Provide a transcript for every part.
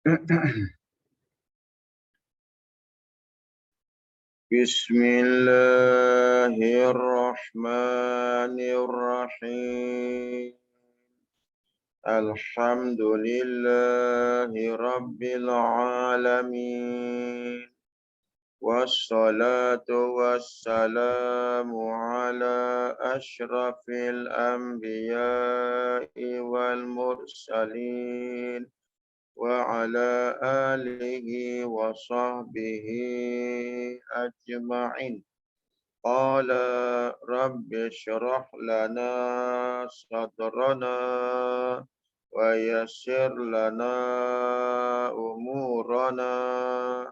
Bismillahirrahmanirrahim. Alhamdulillahi rabbil alamin. Wassalatu wassalamu ala ashrafil anbiya'i wal mursalin. Wa ala alihi wa sahbihi ajma'in. Qala rabbi shrah lana sadrana wa yassir lana umurana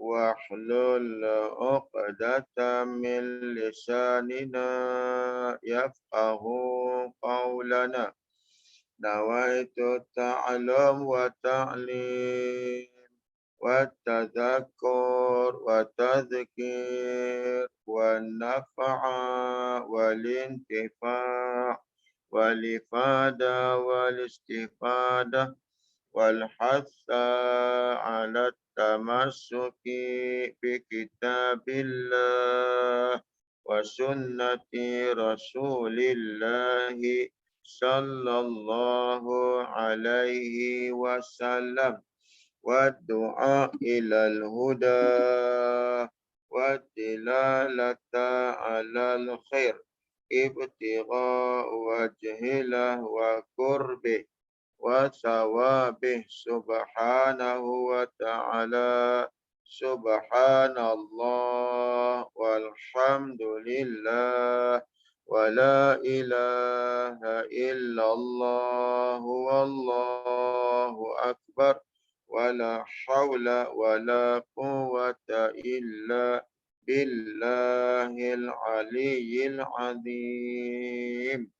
wa hlul 'uqdatam min lisanina yafqahu qawlana. Nawaitu ta'lam wa ta'lim wa tadhakkur wa tadhkir wa nafa'a wal intifa' wal ifada wal istifada wal hatha ala tamassuki bi kitabillah wa sunnati rasulillahi sallallahu alaihi wasallam. والدعاء إلى الهدى والدلالة على الخير ابتغاء وجهه وقربه وثوابه سبحانه وتعالى. سبحان الله والحمد لله ولا إله إلا الله والله أكبر ولا حول ولا قوة إلا بالله العلي العظيم.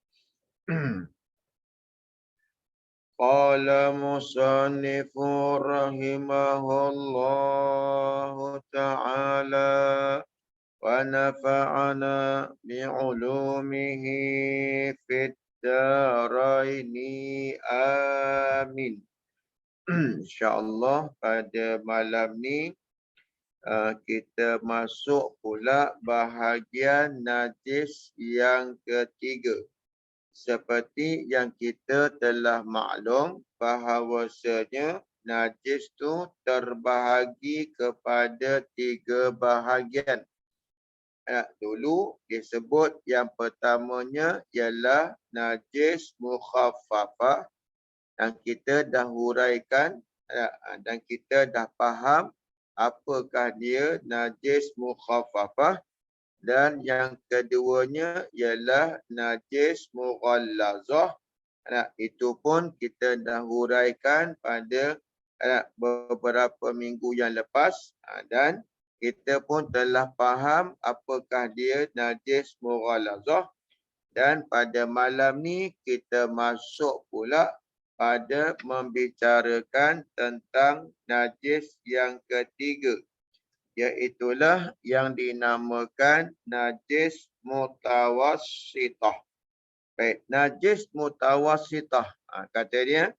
قال مصنف رحمه الله تعالى ونفعنا بعلومه في الدارين آمين. InsyaAllah pada malam ni kita masuk pula bahagian najis yang ketiga. Seperti yang kita telah maklum bahawasanya najis tu terbahagi kepada 3 bahagian. Dulu disebut yang pertamanya ialah najis mukhaffafah. Dan kita dah huraikan dan kita dah faham apakah dia najis mukhaffafah. Dan yang keduanya ialah najis mughallazah. Itu pun kita dah huraikan pada beberapa minggu yang lepas. Dan kita pun telah faham apakah dia najis mughallazah. Dan pada malam ni kita masuk pula pada membicarakan tentang najis yang ketiga, iaitulah yang dinamakan najis mutawassithah. Baik, najis mutawassithah. Kata dia,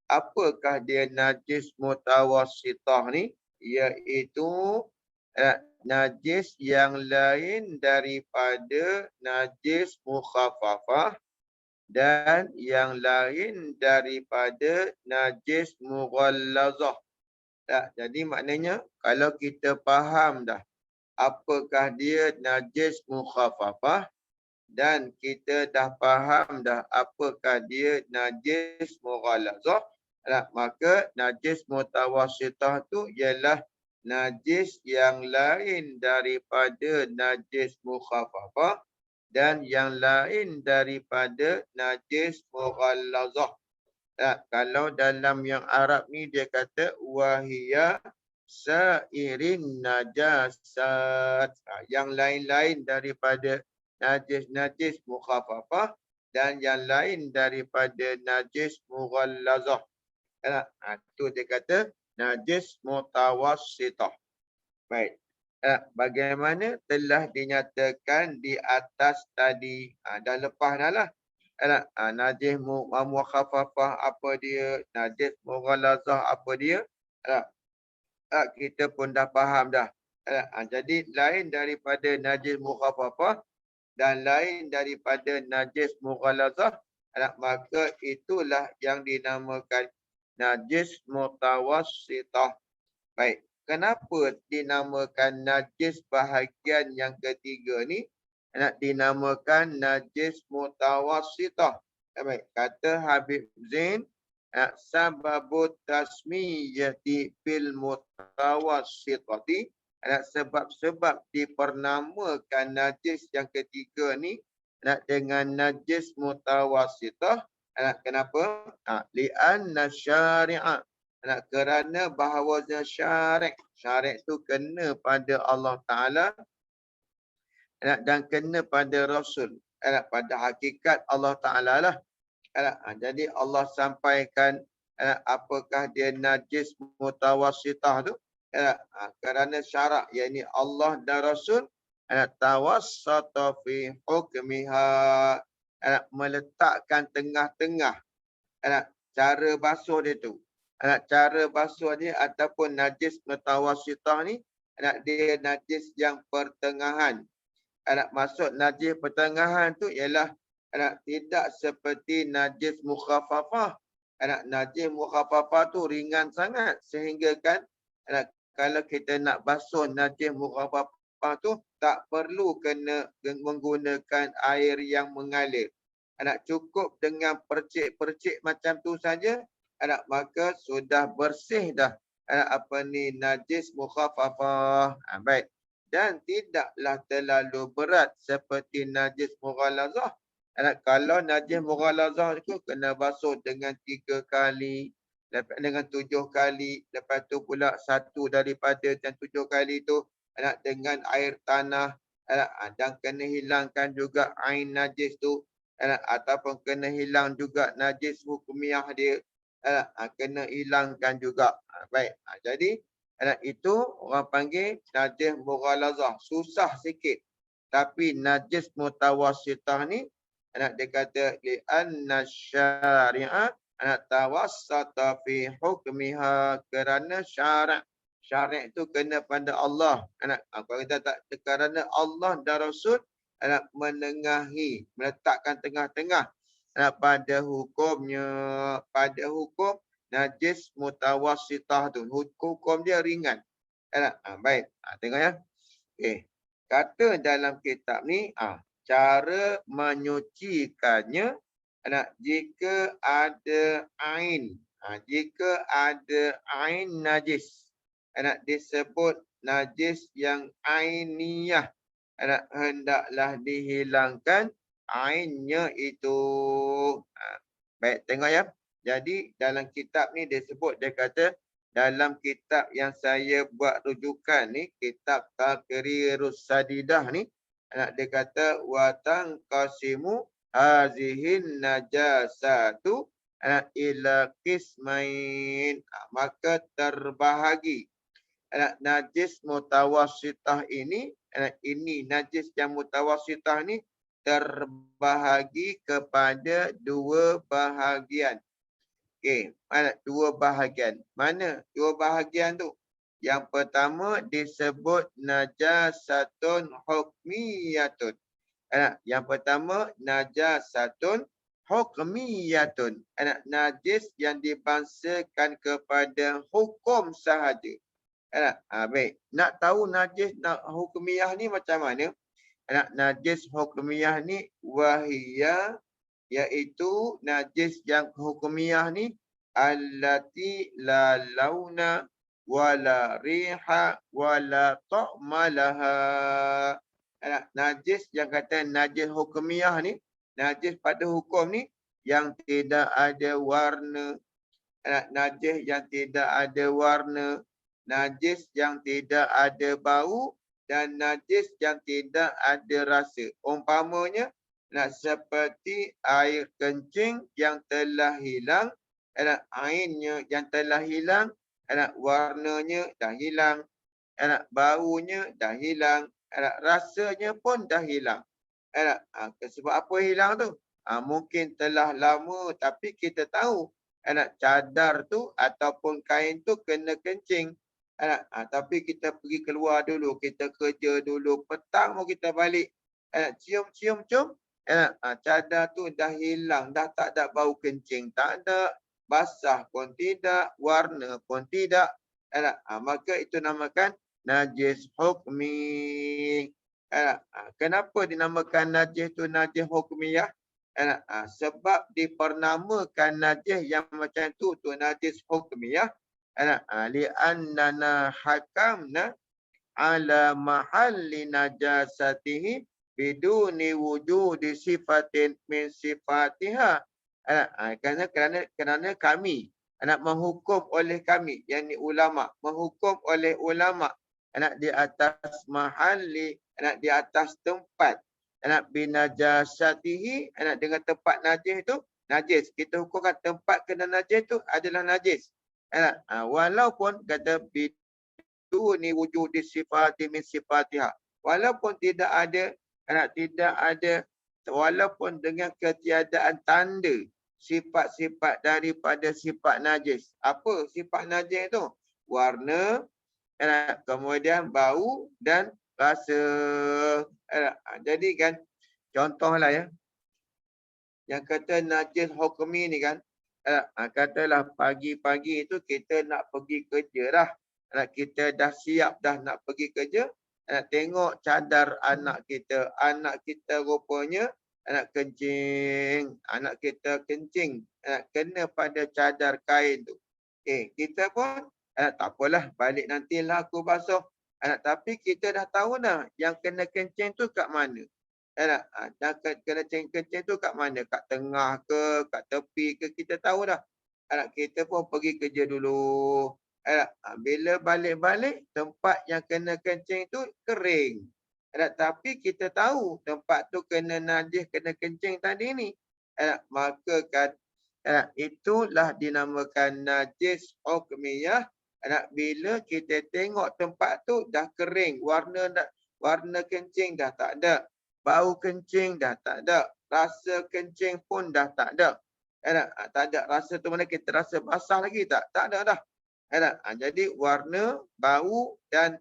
apakah dia najis mutawassithah ni? Iaitu najis yang lain daripada najis mukhaffafah dan yang lain daripada najis mughallazah. Jadi maknanya kalau kita faham dah apakah dia najis mukhaffafah dan kita dah faham dah apakah dia najis mughallazah, maka najis mutawassithah tu ialah najis yang lain daripada najis mukhaffafah dan yang lain daripada najis mughallazah. Kalau dalam yang Arab ni dia kata wahiyya sairin najasat. Yang lain-lain daripada najis-najis mukhaffafah dan yang lain daripada najis mughallazah. Itu dia kata najis mutawassithah. Baik. Bagaimana telah dinyatakan di atas tadi, dah lepas dah lah. Najis mukhaffafah apa dia, najis mughalazah apa dia. Anak, kita pun dah faham dah. Jadi lain daripada najis mukhaffafah dan lain daripada najis mughalazah, maka itulah yang dinamakan najis mutawassithah. Baik, kenapa dinamakan najis bahagian yang ketiga ni dinamakan najis mutawassithah? Baik, kata Habib Zain, sababut tasmiyati bil mutawassithati, sebab-sebab dipernamakan najis yang ketiga ni dengan najis mutawassithah. Kenapa? Li'anna syari'a, kerana bahawanya syarik tu kena pada Allah Ta'ala dan kena pada Rasul. Pada hakikat Allah Ta'ala lah. Jadi Allah sampaikan apakah dia najis mutawassithah tu. Kerana syarak, yakni Allah dan Rasul tawassata fi hukmiha, meletakkan tengah-tengah cara basuh dia tu. Cara basuh dia ataupun najis mutawassithah ni, dia najis yang pertengahan. Maksud najis pertengahan tu ialah tidak seperti najis mukhaffafah. Najis mukhaffafah tu ringan sangat sehingga kan kalau kita nak basuh najis mukhaffafah tu tak perlu kena menggunakan air yang mengalir. Cukup dengan percik-percik macam tu saja, maka sudah bersih dah najis mukhaffafah. Baik. Dan tidaklah terlalu berat seperti najis mughalazah. Kalau najis mughalazah itu kena basuh dengan 3 kali, dengan 7 kali, lepas tu pula satu daripada yang 7 kali tu dengan air tanah, dan kena hilangkan juga ain najis tu, ataupun kena hilang juga najis hukumiah dia, kena hilangkan juga. Baik, jadi itu orang panggil najis mughalazah. Susah sikit. Tapi najis mutawassithah ni, dia kata li'anna syari'a tawassata fi hukmiha, kerana syarak itu kena pada Allah. Kalau kita tak, kerana Allah dan Rasul menengahi, meletakkan tengah-tengah pada hukumnya, pada hukum najis mutawassithah tu. Hukum dia ringan. Baik. Tengok ya. Okey. Kata dalam kitab ni, cara menyucikannya, jika ada ain. Jika ada ain najis, disebut najis yang ainiyah, hendaklah dihilangkan ainnya itu. Baik, tengok ya. Jadi dalam kitab ni dia sebut, dia kata dalam kitab yang saya buat rujukan ni, kitab Taqrirus Sadidah ni, dia kata wa tanqasimu hazihin najasatu ila qismain, maka terbahagi najis mutawassithah ini, najis yang mutawassithah ni terbahagi kepada 2 bahagian. Okey, mana 2 bahagian? Mana 2 bahagian tu? Yang pertama disebut najasatun hukmiyatun. Yang pertama najasatun hukmiyatun. Najis yang dibangsakan kepada hukum sahaja. Baik. Nak tahu najis hukmiyah ni macam mana? Najis hukmiyah ni wahiyya, iaitu najis yang hukumiyah ni allati la launa wala riha wala ta'ma laha. Najis yang kata najis hukumiyah ni, najis pada hukum ni yang tidak ada warna, najis yang tidak ada warna, najis yang tidak ada bau, dan najis yang tidak ada rasa. Umpamanya seperti air kencing yang telah hilang, ainnya yang telah hilang, warnanya dah hilang, baunya dah hilang, rasanya pun dah hilang. Sebab apa hilang tu? Mungkin telah lama tapi kita tahu cadar tu ataupun kain tu kena kencing. Tapi kita pergi keluar dulu, kita kerja dulu, petang mau kita balik. Cium. Cadar tu dah hilang, dah tak ada bau kencing, tak ada, basah pun tidak, warna pun tidak. Maka itu namakan najis hukmi. Kenapa dinamakan najis tu najis hukmiyah? Sebab dipernamakan najis yang macam tu najis hukmiyah. Li'annana hakamna ala mahalli najasatihi biduni wujudi sifatin min sifatiha. Kerana kami menghukum oleh kami, yakni ulama, menghukum oleh ulama di atas mahalli, di atas tempat binajasatihi, dengan tempat najis itu najis. Kita hukumkan tempat kena najis itu adalah najis. Walaupun kata biduni wujudi sifati min sifatiha, walaupun tidak ada walaupun dengan ketiadaan tanda sifat-sifat daripada sifat najis. Apa sifat najis itu? Warna, kemudian bau dan rasa. Jadi kan contohlah ya, yang kata najis hukmi ni kan, katalah pagi-pagi itu kita nak pergi kerja dah. Kita dah siap dah nak pergi kerja. Tengok cadar anak kita rupanya kencing. Anak kita kencing. Kena pada cadar kain tu. Kita pun tak apalah, balik nantilah aku basuh. Tapi kita dah tahu dah yang kena kencing tu kat mana. Kena kencing tu kat mana? Kat tengah ke, kat tepi ke, kita tahu dah. Kita pun pergi kerja dulu. Bila balik-balik, tempat yang kena kencing tu kering. Tapi kita tahu tempat tu kena najis, kena kencing tadi ni. Maka kan itulah dinamakan najis hukmiyah. Bila kita tengok tempat tu dah kering, warna kencing dah tak ada. Bau kencing dah tak ada. Rasa kencing pun dah tak ada. Tak ada rasa tu mana kita rasa basah lagi tak? Tak ada dah. Jadi warna, bau dan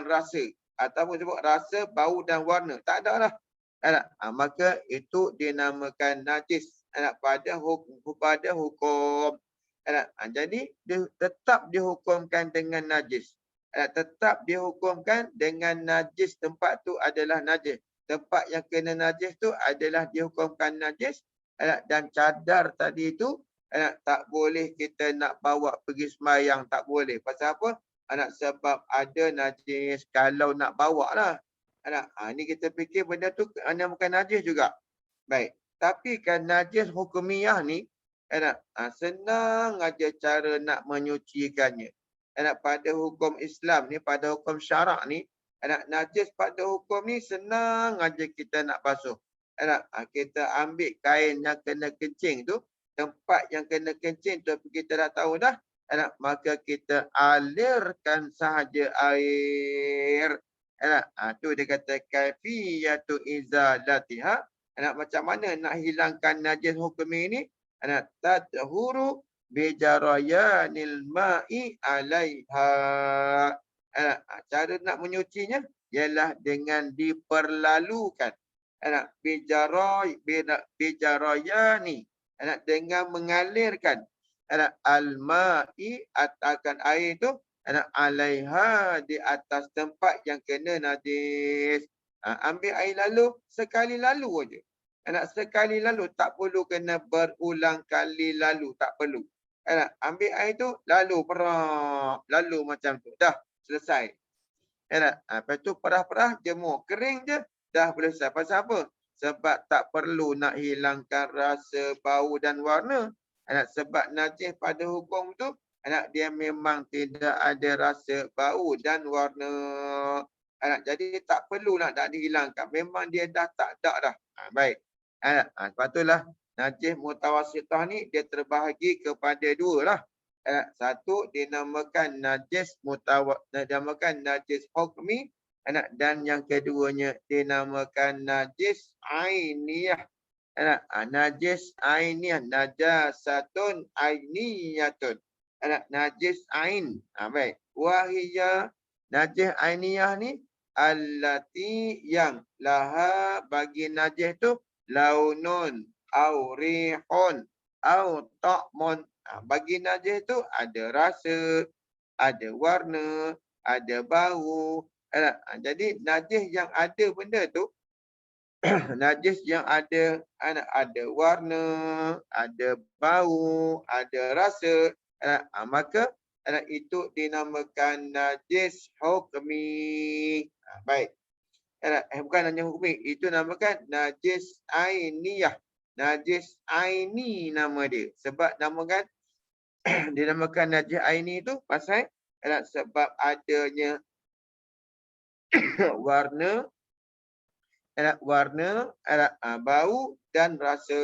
rasa. Ataupun sebut rasa, bau dan warna. Tak ada dah. Maka itu dinamakan najis pada hukum. Jadi tetap dihukumkan dengan najis. Tetap dihukumkan dengan najis, tempat tu adalah najis. Tempat yang kena najis tu adalah dihukumkan najis. Dan cadar tadi tu tak boleh kita nak bawa pergi sembahyang, tak boleh. Pasal apa? Sebab ada najis. Kalau nak bawa lah. Ini kita fikir benda tu bukan najis juga. Baik. Tapi kan najis hukumiyah ni senang aja cara nak menyucikannya. Pada hukum Islam ni, pada hukum syarak ni, najis pada hukum ni senang aja kita nak basuh. Kita ambil kain yang kena kencing tu, tempat yang kena kencing tu kita dah tahu dah, maka kita alirkan sahaja air. Tu dia kata kaifiyatu izalatiha. Macam mana nak hilangkan najis hukum ini? Tadhuru bijarayanil ma'i alaiha. Cara nak menyucinya ialah dengan diperlalukan bijarayani, dengan mengalirkan al-ma'i, akan air tu alaiha, di atas tempat yang kena najis. Ambil air lalu, sekali lalu aja. Sekali lalu, tak perlu kena berulang kali lalu, tak perlu. Ambil air tu, lalu perah, lalu macam tu, dah selesai. Lepas tu perah-perah, jemur, kering je, dah boleh selesai. Pasal apa? Sebab tak perlu nak hilangkan rasa, bau dan warna. Sebab najis pada hukum tu, dia memang tidak ada rasa, bau dan warna. Jadi tak perlu nak dihilangkan. Memang dia dah tak ada dah. Baik. Sebab itulah najis mutawassithah ni dia terbahagi kepada dua lah. Satu dinamakan najis hukmi. anak, dan yang keduanya dinamakan najis ainiyah. Anak, najis ainiyah, najasatun ainiyatun. Anak, najis ain. Baik. Wahiyya najis ainiyah ni allati yang laha bagi najis tu launun au rihun au ta'mun. Bagi najis tu ada rasa, ada warna, ada bau. Jadi najis yang ada benda tu najis yang ada warna, ada bau, ada rasa, maka itu dinamakan najis hukmi. Baik. Bukan hanya hukmi, itu namakan najis ainiyah. Najis aini nama dia. Sebab namakan dinamakan najis aini itu pasal sebab adanya warna, bau dan rasa.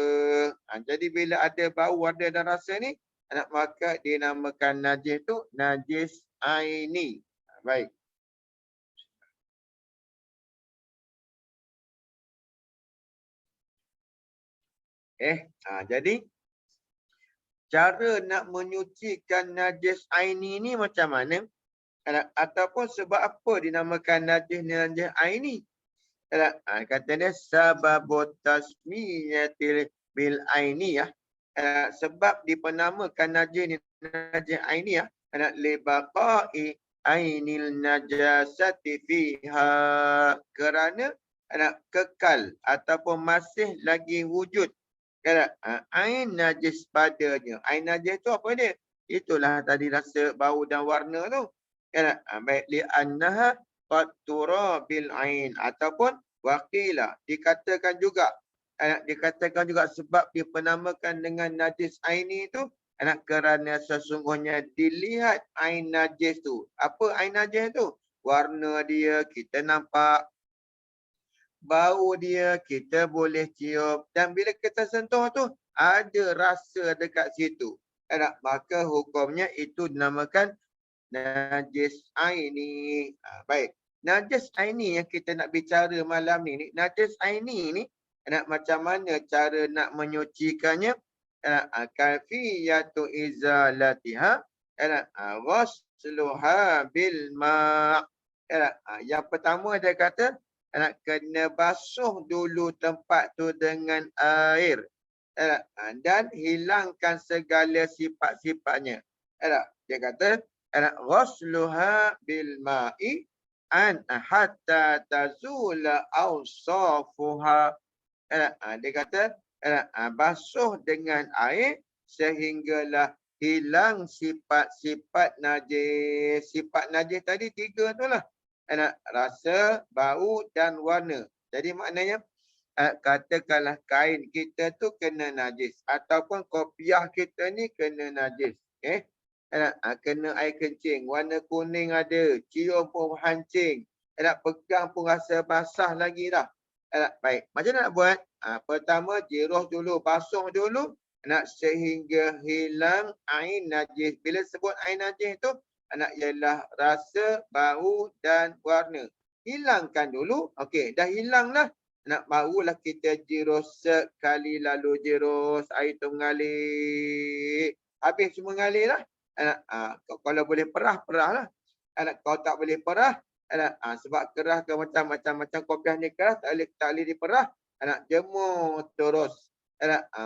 Jadi bila ada bau, warna dan rasa ni, maka dinamakan najis tu najis aini. Baik. Jadi cara nak menyucikan najis aini ni macam mana? Ataupun sebab apa dinamakan najis aini? Kata dia sababut tasmiyatil bil ainiyah. Sebab dipenamakan najis ainiyah libaqa'i ainil najasati fiha, kerana kekal ataupun masih lagi wujud ain najis padanya. Ain najis tu apa dia? Itulah tadi rasa, bau dan warna tu. Baik, li'annaha qad tura bil ain, ataupun waqila dikatakan juga sebab dipenamakan dengan najis aini tu kerana sesungguhnya dilihat ain najis tu. Apa ain najis tu? Warna dia kita nampak, bau dia kita boleh cium, dan bila kita sentuh tu ada rasa dekat situ. Maka hukumnya itu dinamakan najis aini. Baik. Najis aini yang kita nak bicara malam ni, najis aini ni macam mana cara nak menyucikannya? Kafiyatu izalatiha ghasluha bil ma'. Yang pertama dia kata kena basuh dulu tempat tu dengan air dan hilangkan segala sifat-sifatnya. Dia kata ghasluha bil ma'i an hatta tazula awsafuha. Dia kata basuh dengan air sehinggalah hilang sifat-sifat najis. Sifat najis tadi 3 tu lah. Rasa, bau dan warna. Jadi maknanya katakanlah kain kita tu kena najis ataupun kopiah kita ni kena najis. Kena air kencing, warna kuning ada, cium pun hancing, pegang pun rasa basah lagi dah. Baik, macam mana nak buat? Pertama, jiruh dulu, basuh dulu sehingga hilang ain najis. Bila sebut ain najis tu ialah rasa, bau dan warna. Hilangkan dulu. Okey, dah hilang dah. Barulah kita jirus sekali, lalu jirus air tu mengalir. Habis semua mengalir lah. Kalau boleh perah, perah lah. Kalau tak boleh perah, sebab kerah ke macam kopiah ni kerah, tak boleh diperah, jemur terus.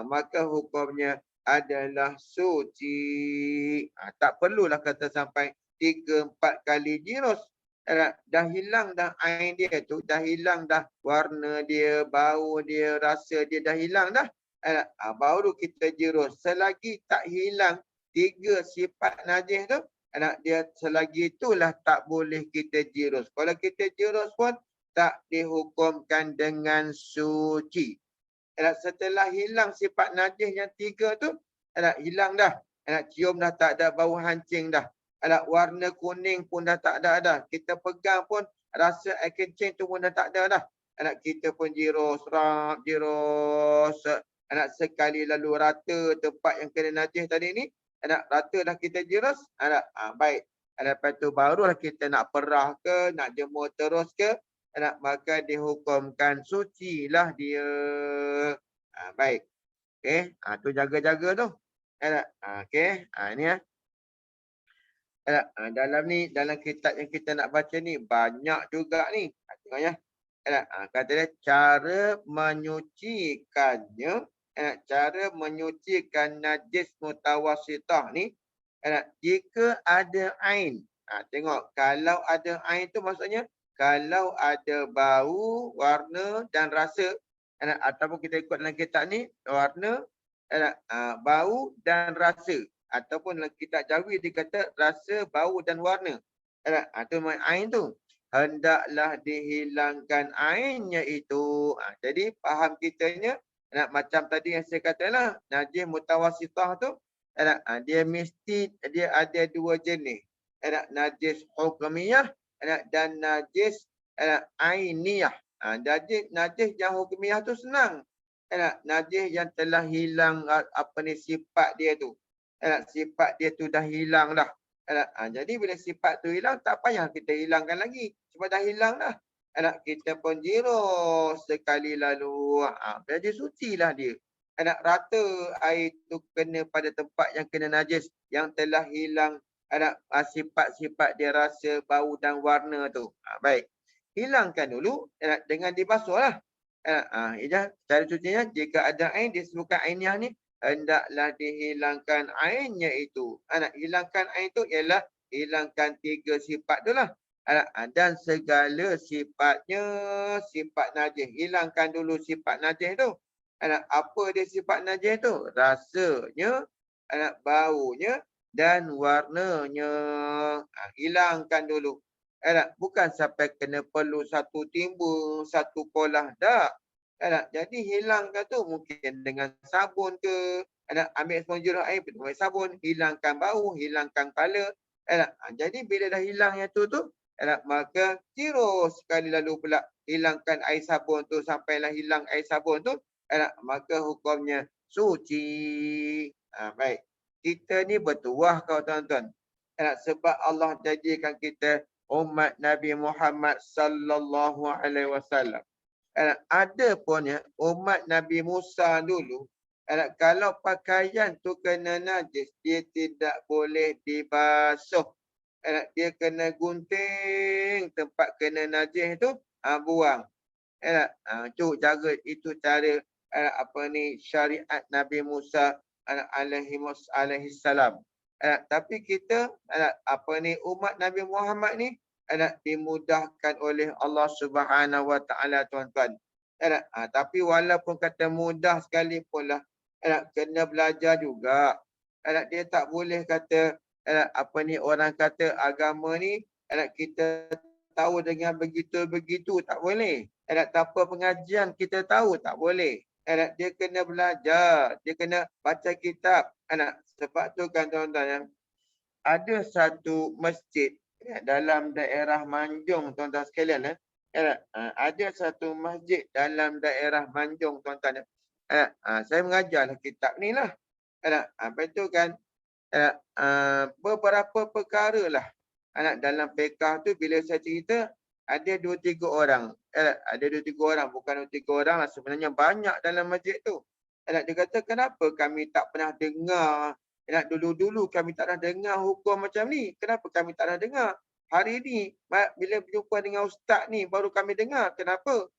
Maka hukumnya adalah suci. Tak perlulah kata sampai 3-4 kali jirus. Dah hilang dah air dia tu, dah hilang dah warna dia, bau dia, rasa dia dah hilang dah. Baru kita jirus. Selagi tak hilang 3 sifat najis tu, dia selagi itulah tak boleh kita jirus. Kalau kita jirus pun tak dihukumkan dengan suci. Setelah hilang sifat najis yang 3 tu, hilang dah. Cium dah tak ada, bau hancing dah. Warna kuning pun dah tak ada dah. Kita pegang pun rasa air kencing tu pun dah tak ada dah. Kita pun jirus, jirus. Sekali lalu rata tempat yang kena najis tadi ni. Rata dah kita jirus. Baik. Lepas tu barulah kita nak perah ke, nak jemur terus ke, maka dihukumkan suci lah dia. Baik. Okey, tu jaga-jaga tu. Okey, ni dalam kitab yang kita nak baca ni banyak juga ni. Tengok ya. Kata dia cara menyucikannya, cara menyucikan najis mutawassithah ni, jika ada ain. Tengok, kalau ada ain tu maksudnya kalau ada bau, warna dan rasa, ataupun kita ikut dalam kitab ni warna, bau dan rasa, ataupun dalam kitab Jawi dia kata rasa, bau dan warna. Itu ain tu. Hendaklah dihilangkan ainnya itu. Jadi faham kitanya, macam tadi yang saya katalah, najis mutawassithah tu, dia mesti dia ada dua jenis. Najis hukmiyah dan najis ainiyah. Najis yang hukmiyah tu senang. Najis yang telah hilang sifat dia tu. Sifat dia tu dah hilang dah. Jadi bila sifat tu hilang, tak payah kita hilangkan lagi. Sebab dah hilang dah. Kita pun zero sekali lalu. Jadi suci lah dia. Rata air tu kena pada tempat yang kena najis, yang telah hilang sifat-sifat dia, rasa, bau dan warna tu. Baik. Hilangkan dulu dengan dibasuh lah. Cara cucinya, jika ada air, disebutkan airnya ni, hendaklah dihilangkan ainnya itu. Hilangkan ain itu ialah hilangkan tiga sifat tu lah. Dan segala sifatnya sifat najis. Hilangkan dulu sifat najis tu. Apa dia sifat najis tu? Rasanya, baunya dan warnanya. Hilangkan dulu. Bukan sampai kena perlu satu timbul, satu kolah. Tak. Jadi hilangkan tu mungkin dengan sabun ke, ambil sponjurah air, ambil sabun, hilangkan bau, hilangkan kala. Jadi bila dah hilangnya tu, maka zero sekali lalu pula hilangkan air sabun tu, sampailah hilang air sabun tu, maka hukumnya suci. Baik. Kita ni bertuah kau tuan-tuan. Sebab Allah jadikan kita umat Nabi Muhammad sallallahu alaihi wasallam. Ada pun ya, umat Nabi Musa dulu, kalau pakaian tu kena najis, dia tidak boleh dibasuh. Dia kena gunting tempat kena najis tu, buang. Itu cara syariat Nabi Musa alaihi salam. Tapi kita umat Nabi Muhammad ni dimudahkan oleh Allah Subhanahu Wa Taala, tuan-tuan. Tapi walaupun kata mudah sekalipun lah, kena belajar juga. Dia tak boleh kata orang kata agama ni kita tahu dengan begitu-begitu, tak boleh. Tanpa pengajian kita tahu, tak boleh. Dia kena belajar, dia kena baca kitab. Sebab tu kan tuan-tuan, ada satu masjid dalam daerah Manjung, tuan-tuan sekalian. Ada satu masjid dalam daerah Manjung, tuan-tuan. Saya mengajarlah kitab ni lah. Apa itu kan, beberapa perkara lah. Dalam fiqah tu bila saya cerita, ada 2-3 orang. Ada 2-3 orang, bukan 2-3 orang lah. Sebenarnya banyak dalam masjid tu. Dia kata, kenapa kami tak pernah dengar? Dulu-dulu kami tak pernah dengar hukum macam ni. Kenapa kami tak pernah dengar? Hari ni, bila berjumpa dengan ustaz ni, baru kami dengar. Kenapa?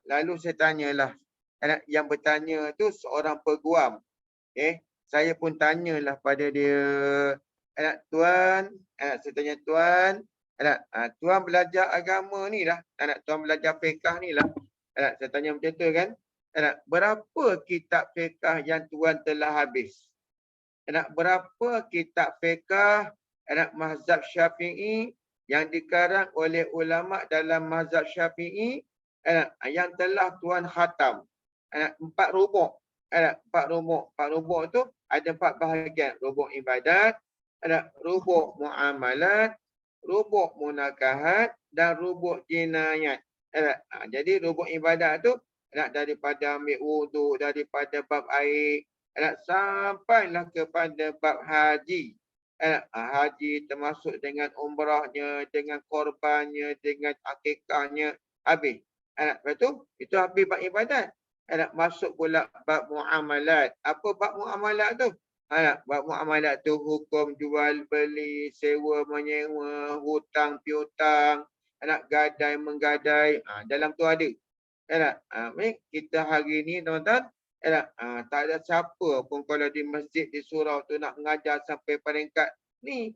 Lalu saya tanyalah. Yang bertanya tu seorang peguam. Saya pun tanyalah pada dia. Tuan, saya tanya tuan, tuan belajar agama ni lah. Tuan belajar fiqah ni lah. Saya tanya macam tu kan. Berapa kitab fiqah yang tuan telah habis? Berapa kitab fiqah mazhab Syafi'i yang dikarang oleh ulama dalam mazhab Syafi'i yang telah tuan khatam? 4 rubuk. 4 rubuk. 4 rubuk tu ada 4 bahagian. Rubuk ibadat, rubuk muamalat, rubuk munakahat dan rubuk jinayat. Jadi rubuk ibadat tu daripada ambil wuduk, daripada bab air, sampailah kepada bab haji. Haji termasuk dengan umrahnya, dengan korbannya, dengan akikahnya, habis. Lepas tu, itu habis bab ibadat. Masuk pula bab muamalat. Apa bab muamalat tu? Bab muamalat tu hukum jual beli, sewa menyewa, hutang piutang, gadai menggadai. Dalam tu ada. Kita hari ni tuan-tuan, tak ada siapa pun kalau di masjid, di surau tu nak mengajar sampai peringkat ni.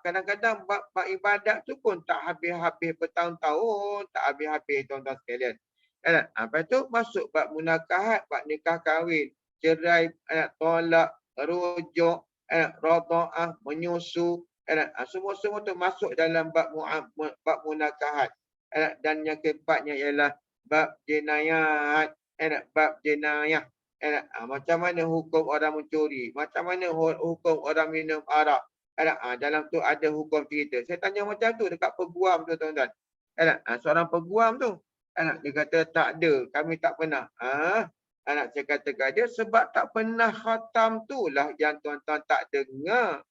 Kadang-kadang bab ibadat tu pun tak habis-habis bertahun-tahun, tak habis-habis tuan-tuan sekalian. Lepas tu masuk bab munakahat, bab nikah kahwin, cerai, tolak, rujuk, radha'ah, menyusu. Semua-semua tu masuk dalam bab munakahat. Dan yang keempatnya ialah bab jenayat. Bab jenayah. Macam mana hukum orang mencuri, macam mana hukum orang minum arak. Dalam tu ada hukum cerita. Saya tanya macam tu dekat peguam tu tuan-tuan. Seorang peguam tu, dia kata tak ada, kami tak pernah. Saya kata kat dia, sebab tak pernah khatam tu lah yang tuan-tuan tak dengar.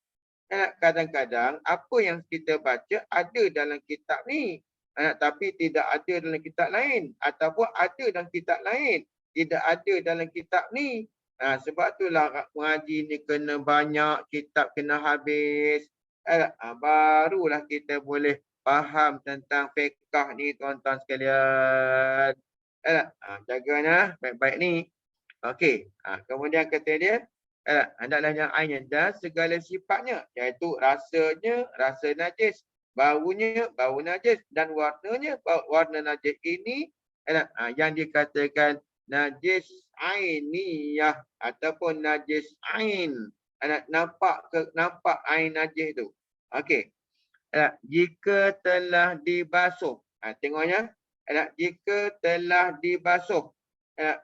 Kadang-kadang apa yang kita baca ada dalam kitab ni, tapi tidak ada dalam kitab lain, ataupun ada dalam kitab lain, tidak ada dalam kitab ni. Sebab itulah mengaji ni kena banyak kitab, kena habis. Barulah kita boleh faham tentang fiqh ni tuan-tuan sekalian. Jaganya baik-baik ni. Okey. Kemudian kata dia, hendaklah yang ainnya dan segala sifatnya, iaitu rasanya, rasa najis, baunya, bau najis, dan warnanya, warna najis ini yang dikatakan najis ainiyah ataupun najis ain. Nampak ain najis tu. Okey. Jika telah dibasuh, tengoknya, jika telah dibasuh,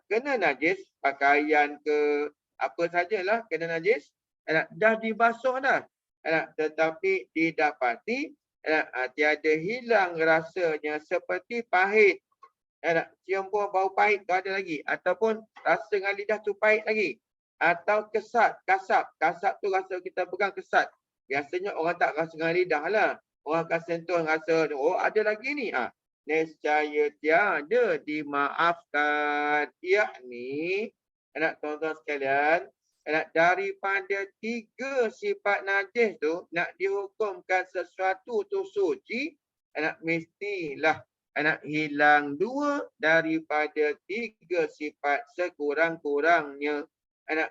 kena najis, pakaian ke apa sajalah kena najis, dah dibasuh dah, tetapi didapati tiada hilang rasanya seperti pahit. Cium pun bau pahit tu ada lagi, ataupun rasa dengan lidah tu pahit lagi, atau kasap tu rasa kita pegang kesat. Biasanya orang tak rasa dengan lidah lah, orang akan sentuh rasa, oh ada lagi ni. Nescaya tiada dimaafkan. Yakni, tuan-tuan sekalian, daripada 3 sifat najis tu, nak dihukumkan sesuatu tu suci, mestilah hilang 2 daripada 3 sifat sekurang-kurangnya.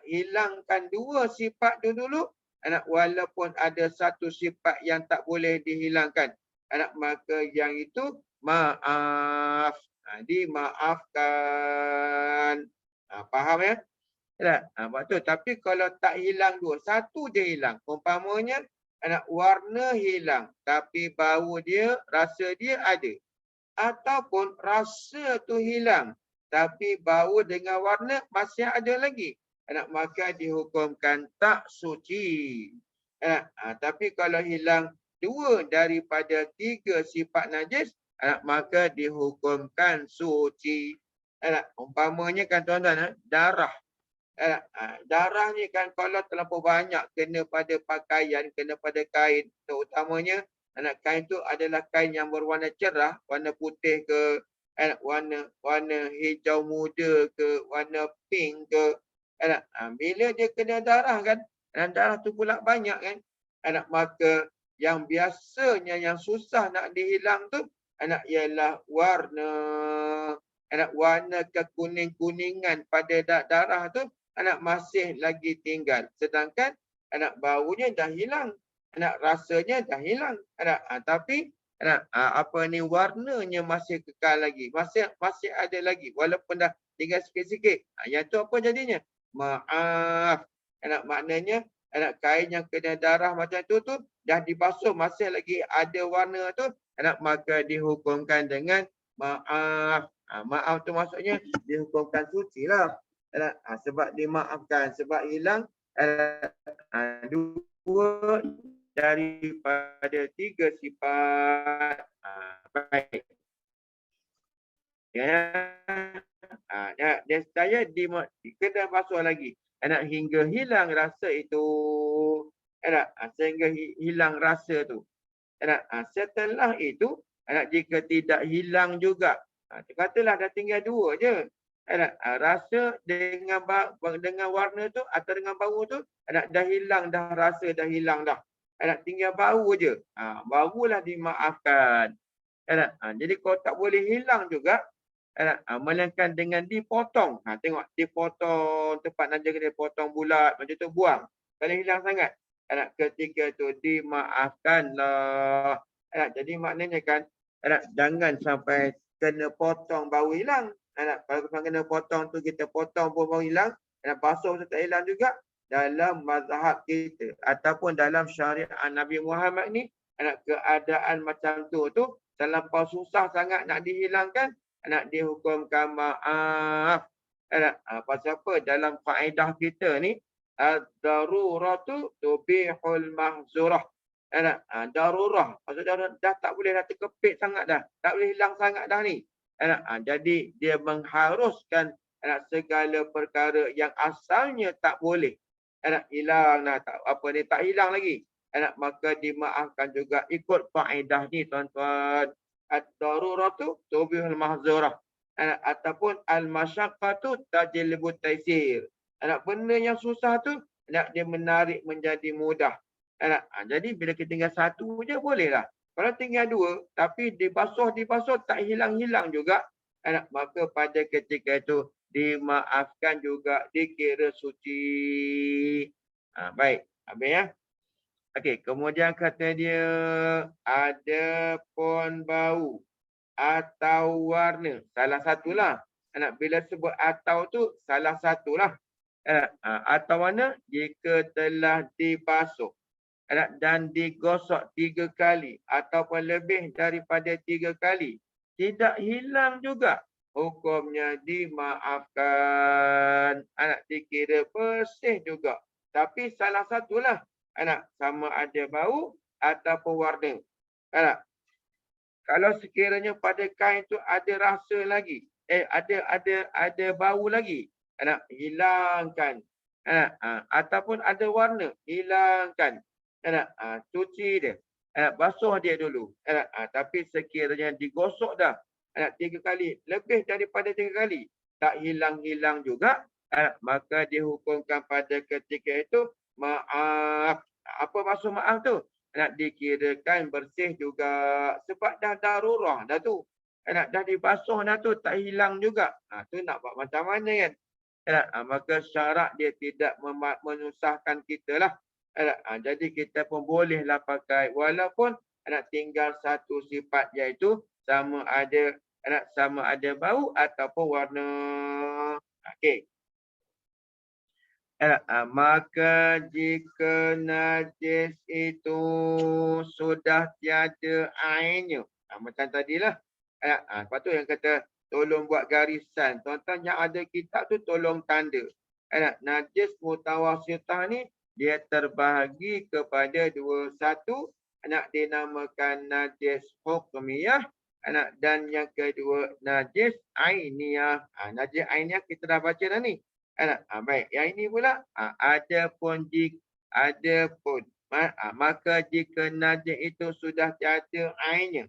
Hilangkan 2 sifat tu dulu, walaupun ada 1 sifat yang tak boleh dihilangkan, maka yang itu maaf, dimaafkan. Faham ya? Betul. Tapi kalau tak hilang 2, 1 je hilang. Umpamanya warna hilang, tapi bau dia, rasa dia ada. Ataupun rasa tu hilang, tapi bau dengan warna masih ada lagi, maka dihukumkan tak suci. Tapi kalau hilang 2 daripada 3 sifat najis, maka dihukumkan suci. Umpamanya kan tuan-tuan, darah. Darah ni kan kalau terlalu banyak kena pada pakaian, kena pada kain, terutamanya kain tu adalah kain yang berwarna cerah, warna putih ke, warna hijau muda ke, warna pink ke. Bila dia kena darah kan, darah tu pula banyak kan, maka yang biasanya yang susah nak dihilang tu ialah warna kekuning-kuningan pada darah tu masih lagi tinggal, sedangkan baunya dah hilang, rasanya dah hilang, tapi warnanya masih kekal lagi, masih ada lagi walaupun dah tinggal sikit-sikit. Yang tu apa jadinya? Maaf. Maknanya kain yang kena darah macam tu dah dibasuh masih lagi ada warna tu, maka dihukumkan dengan maaf. Maaf tu maksudnya dihukumkan suci lah. Sebab dimaafkan, sebab hilang 2 daripada 3 sifat. Baik. Dan saya kena basuh lagi, hingga hilang rasa itu. Sehingga hilang rasa tu. Setelah itu, jika tidak hilang juga, katalah dah tinggal dua je. Rasa dengan warna tu atau dengan bau tu dah hilang dah, rasa dah hilang dah. Tinggal bau je. Barulah dimaafkan. Jadi kalau tak boleh hilang juga, melainkan dengan dipotong. Tengok dipotong tempat najis, dia potong bulat macam tu, buang. Kalau hilang sangat, ketika tu dimaafkanlah. Jadi maknanya kan, jangan sampai kena potong baru hilang. Kalau kena potong tu, kita potong pun baru hilang, basuh tu tak hilang juga. Dalam mazhab kita ataupun dalam syariat Nabi Muhammad ni, keadaan macam tu terlampau susah sangat nak dihilangkan, nak dihukumkan maaf. Pasal apa? Dalam kaedah kita ni, ad-daruratu tubihul mahzurah. Darurah. Maksud dah tak boleh, dah terkepit sangat dah. Tak boleh hilang sangat dah ni. Jadi dia mengharuskan segala perkara yang asalnya tak boleh hilang, tak hilang lagi. Maka dimaafkan juga ikut kaedah ni, tuan-tuan. Ad-daruratu tubihul mahzurah. Ataupun al-masyaqqatu tajlibu taysir. Benda yang susah tu dia menarik menjadi mudah. Jadi bila kita tinggal satu je bolehlah. Kalau tinggal dua tapi dibasuh tak hilang-hilang juga, maka pada ketika itu dimaafkan juga, dikira suci. Baik, habis ya. Okey, kemudian kata dia, ada pun bau atau warna. Salah satulah. Bila sebut atau tu, salah satulah. Atau mana? Jika telah dibasuh dan digosok 3 kali ataupun lebih daripada 3 kali, tidak hilang juga, hukumnya dimaafkan. Dikira bersih juga. Tapi salah satulah, sama ada bau ataupun warna. Kalau sekiranya pada kain tu ada rasa lagi, ada bau lagi, hilangkan. Ataupun ada warna, hilangkan. Cuci dia. Basuh dia dulu. Tapi sekiranya digosok dah 3 kali, lebih daripada 3 kali, tak hilang-hilang juga, maka dihukumkan pada ketika itu maaf. Apa maksud maaf tu? Dikirakan bersih juga. Sebab dah darurah dah tu. Dah dibasuh dah tu, tak hilang juga. Tu nak buat macam mana kan? Maka syarat dia tidak menyusahkan kita lah. Jadi kita pun bolehlah pakai walaupun tinggal satu sifat, iaitu sama ada bau ataupun warna. Okey. Maka jika najis itu sudah tiada airnya, macam tadilah. Lepas tu yang kata tolong buat garisan. Tuan-tuan yang ada kitab tu tolong tanda. Najis mutawasitah ni dia terbahagi kepada dua. Satu, dinamakan najis hukmiyah, dan yang kedua najis ainiyah. Najis ainiyah kita dah baca dah ni. Baik, yang ini pula, maka jika najis itu sudah tiada airnya.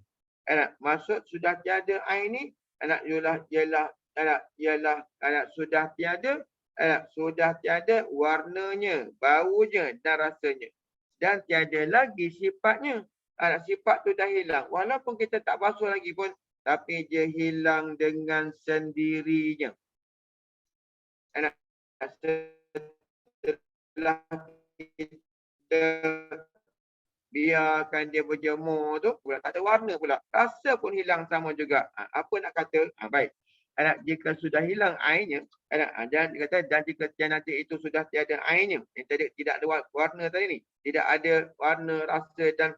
Maksud sudah tiada air ni, sudah tiada warnanya, baunya dan rasanya. Dan tiada lagi sifatnya. Sifat tu dah hilang. Walaupun kita tak basuh lagi pun, tapi dia hilang dengan sendirinya. Setelah kita biarkan dia berjemur tu, pula tak ada warna pula. Rasa pun hilang sama juga. Apa nak kata? Baik. Jika sudah hilang airnya, dan jika nanti itu sudah tiada airnya, tidak ada warna tadi ni, tidak ada warna, rasa dan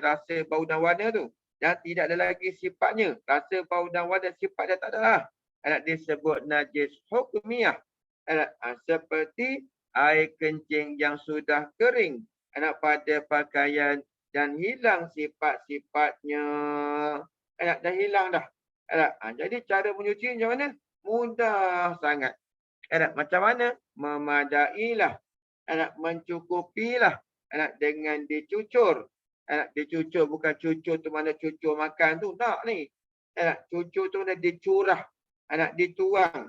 rasa, bau dan warna tu, dan tidak ada lagi sifatnya, rasa, bau dan warna, sifat dia tak ada lah. Disebut najis hukmiyah. Seperti air kencing yang sudah kering pada pakaian dan hilang sifat-sifatnya. Dah hilang dah. Jadi cara menyuci macam mana? Mudah sangat. Macam mana? Memadailah. mencukupilah dengan dicucur. Dicucur bukan cucur tu mana cucur makan tu, tak ni. Cucur tu mana dicurah, dituang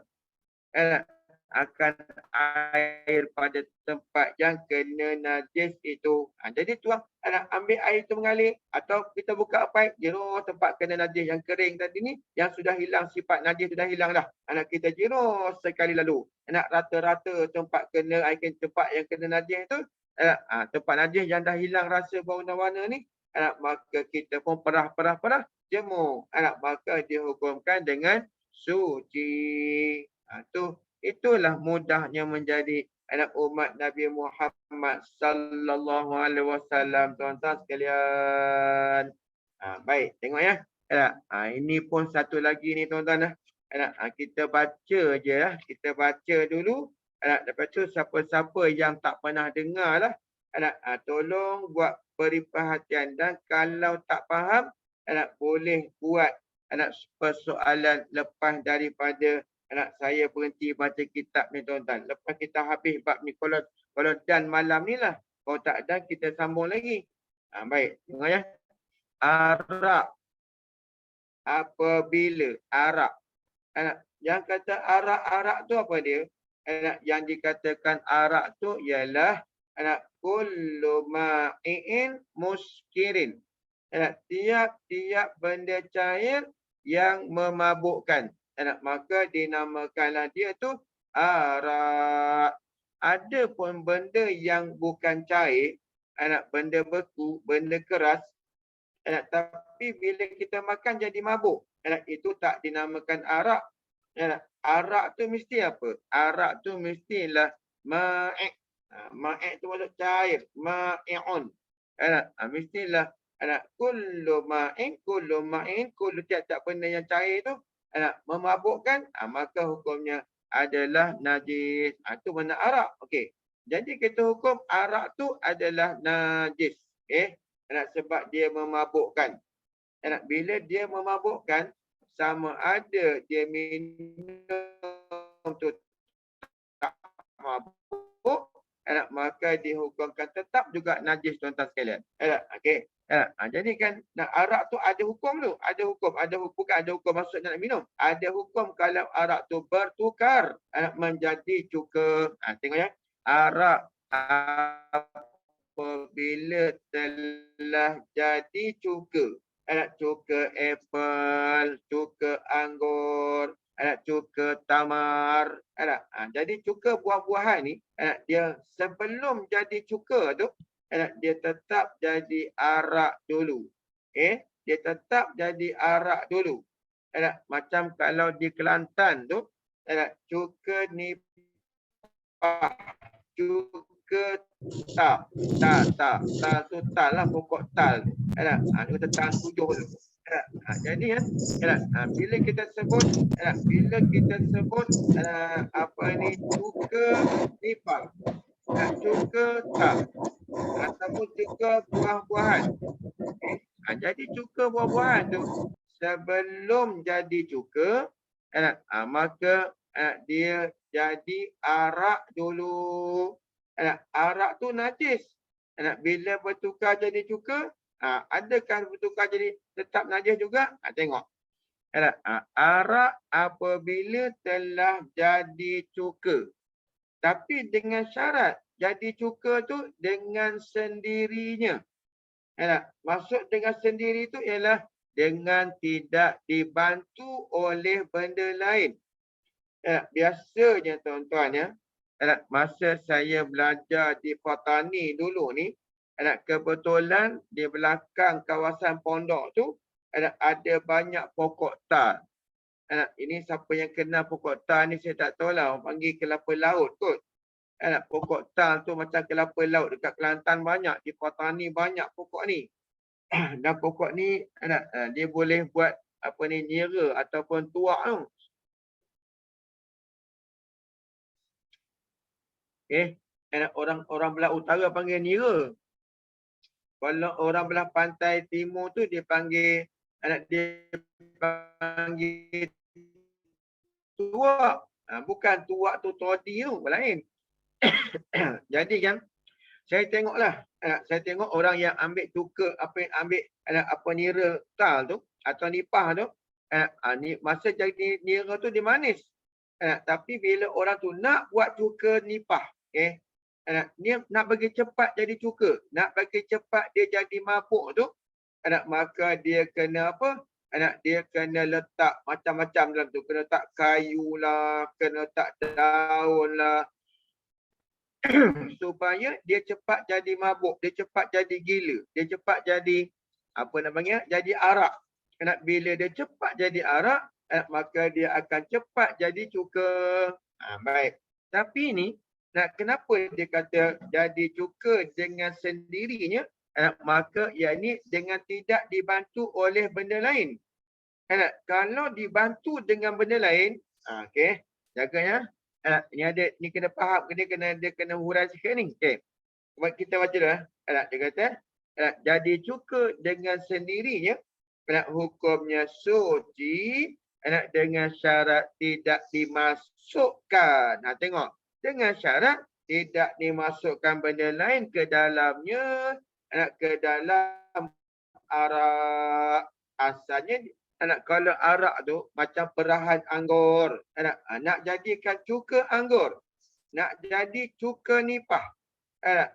akan air pada tempat yang kena najis itu. Jadi tuang, ambil air itu mengalir atau kita buka pipe, jenuh tempat kena najis yang kering tadi ni, yang sudah hilang sifat najis, sudah hilang dah. Kita jenuh sekali lalu. Rata-rata tempat kena air, tempat yang kena najis itu, tempat najis yang dah hilang rasa bau dan warna ni, maka kita pun perah jemur. Maka dihukumkan dengan suci. Itulah mudahnya menjadi anak umat Nabi Muhammad sallallahu alaihi wasallam, tuan-tuan sekalian. Baik, tengok ya. Ini pun satu lagi ni tuan-tuan. Kita baca je lah. Kita baca dulu. Lepas tu siapa-siapa yang tak pernah dengar lah, tolong buat beri perhatian. Dan kalau tak faham, boleh buat persoalan lepas daripada saya berhenti baca kitab ni tuan-tuan. Lepas kita habis bab ni, kalau dan malam ni lah. Kalau tak dan kita sambung lagi. Baik, tengok ya. Arak. Apabila arak. Yang kata arak-arak tu apa dia? Yang dikatakan arak tu ialah kullu ma'i'in muskirin. Tiap-tiap benda cair yang memabukkan. Maka dinamakanlah dia tu arak. Ada pun benda yang bukan cair, benda beku, benda keras, tapi bila kita makan jadi mabuk, itu tak dinamakan arak. Arak tu mesti apa? Arak tu mestilah ma'i'. Ma'i' tu maksud cair, ma'i'un. Mestilah kullu ma'in, kullu tiap-tiap benda yang cair tu memabukkan, maka hukumnya adalah najis. Itu mana arak. Okey. Jadi kita hukum arak tu adalah najis. Sebab dia memabukkan. Bila dia memabukkan, sama ada dia minum tu tak mabuk, maka dihukumkan tetap juga najis, tuan-tuan sekalian. Okey. Jadi kan arak tu ada hukum tu. Ada hukum. Bukan ada hukum maksudnya nak minum. Ada hukum kalau arak tu bertukar menjadi cuka. Tengok ya. Arak apabila telah jadi cuka. Cuka apple, cuka anggur, cuka tamar. Jadi cuka buah-buahan ni, dia sebelum jadi cuka tu, dia tetap jadi arak dulu. Dia tetap jadi arak dulu. Macam kalau di Kelantan tu, cuka nipah, cuka tak tu tal lah, pokok tal. Kita tal 7 tu. Jadi bila kita sebut apa ni, cuka nipah, cuka tak, ataupun cuka buah-buahan. Jadi cuka buah-buahan tu sebelum jadi cuka, maka dia jadi arak dulu. Arak tu najis. Bila bertukar jadi cuka, adakah bertukar jadi tetap najis juga? Tengok. Arak apabila telah jadi cuka. Tapi dengan syarat jadi cuka tu dengan sendirinya. Maksud dengan sendiri tu ialah dengan tidak dibantu oleh benda lain. Biasanya tuan-tuan ya, masa saya belajar di Patani dulu ni, kebetulan di belakang kawasan pondok tu ada banyak pokok tal. Ini siapa yang kenal pokok tal ni saya tak tahu lah, orang panggil kelapa laut kot. Pokok tal tu macam kelapa laut dekat Kelantan banyak, di Patani banyak pokok ni. Dan pokok ni dia boleh buat apa ni, nira ataupun tuak tu. Orang belah utara panggil nira. Kalau orang belah pantai timur tu dia panggil tuak. Bukan tuak tu todi tu, lain. Jadi kan saya tengoklah, saya tengok orang yang ambil cuka, ambil apa nira tal tu atau nipah tu, ni masa jadi nira tu dia manis. Tapi bila orang tu nak buat cuka nipah, dia nak bagi cepat jadi cuka, nak bagi cepat dia jadi mabuk tu, maka dia kena apa? Dia kena letak macam-macam dalam tu, kena letak kayu lah, kena letak daun lah, supaya dia cepat jadi mabuk, dia cepat jadi gila, dia cepat jadi apa namanya? Jadi arak. Bila dia cepat jadi arak, maka dia akan cepat jadi cuka. Baik. Tapi ni kenapa dia kata jadi cuka dengan sendirinya? Maka ia ni dengan tidak dibantu oleh benda lain. Kalau dibantu dengan benda lain, okey, jaga ya. Ni kena faham, dia kena hurai sikit ni. Okey. Kita baca dah. Dia kata jadi cuka dengan sendirinya, hukumnya suci dengan syarat tidak dimasukkan. Tengok. Dengan syarat tidak dimasukkan benda lain ke dalamnya, ke dalam arak. Asalnya kalau arak tu macam perahan anggur. Nak jadikan cuka anggur. Nak jadi cuka nipah.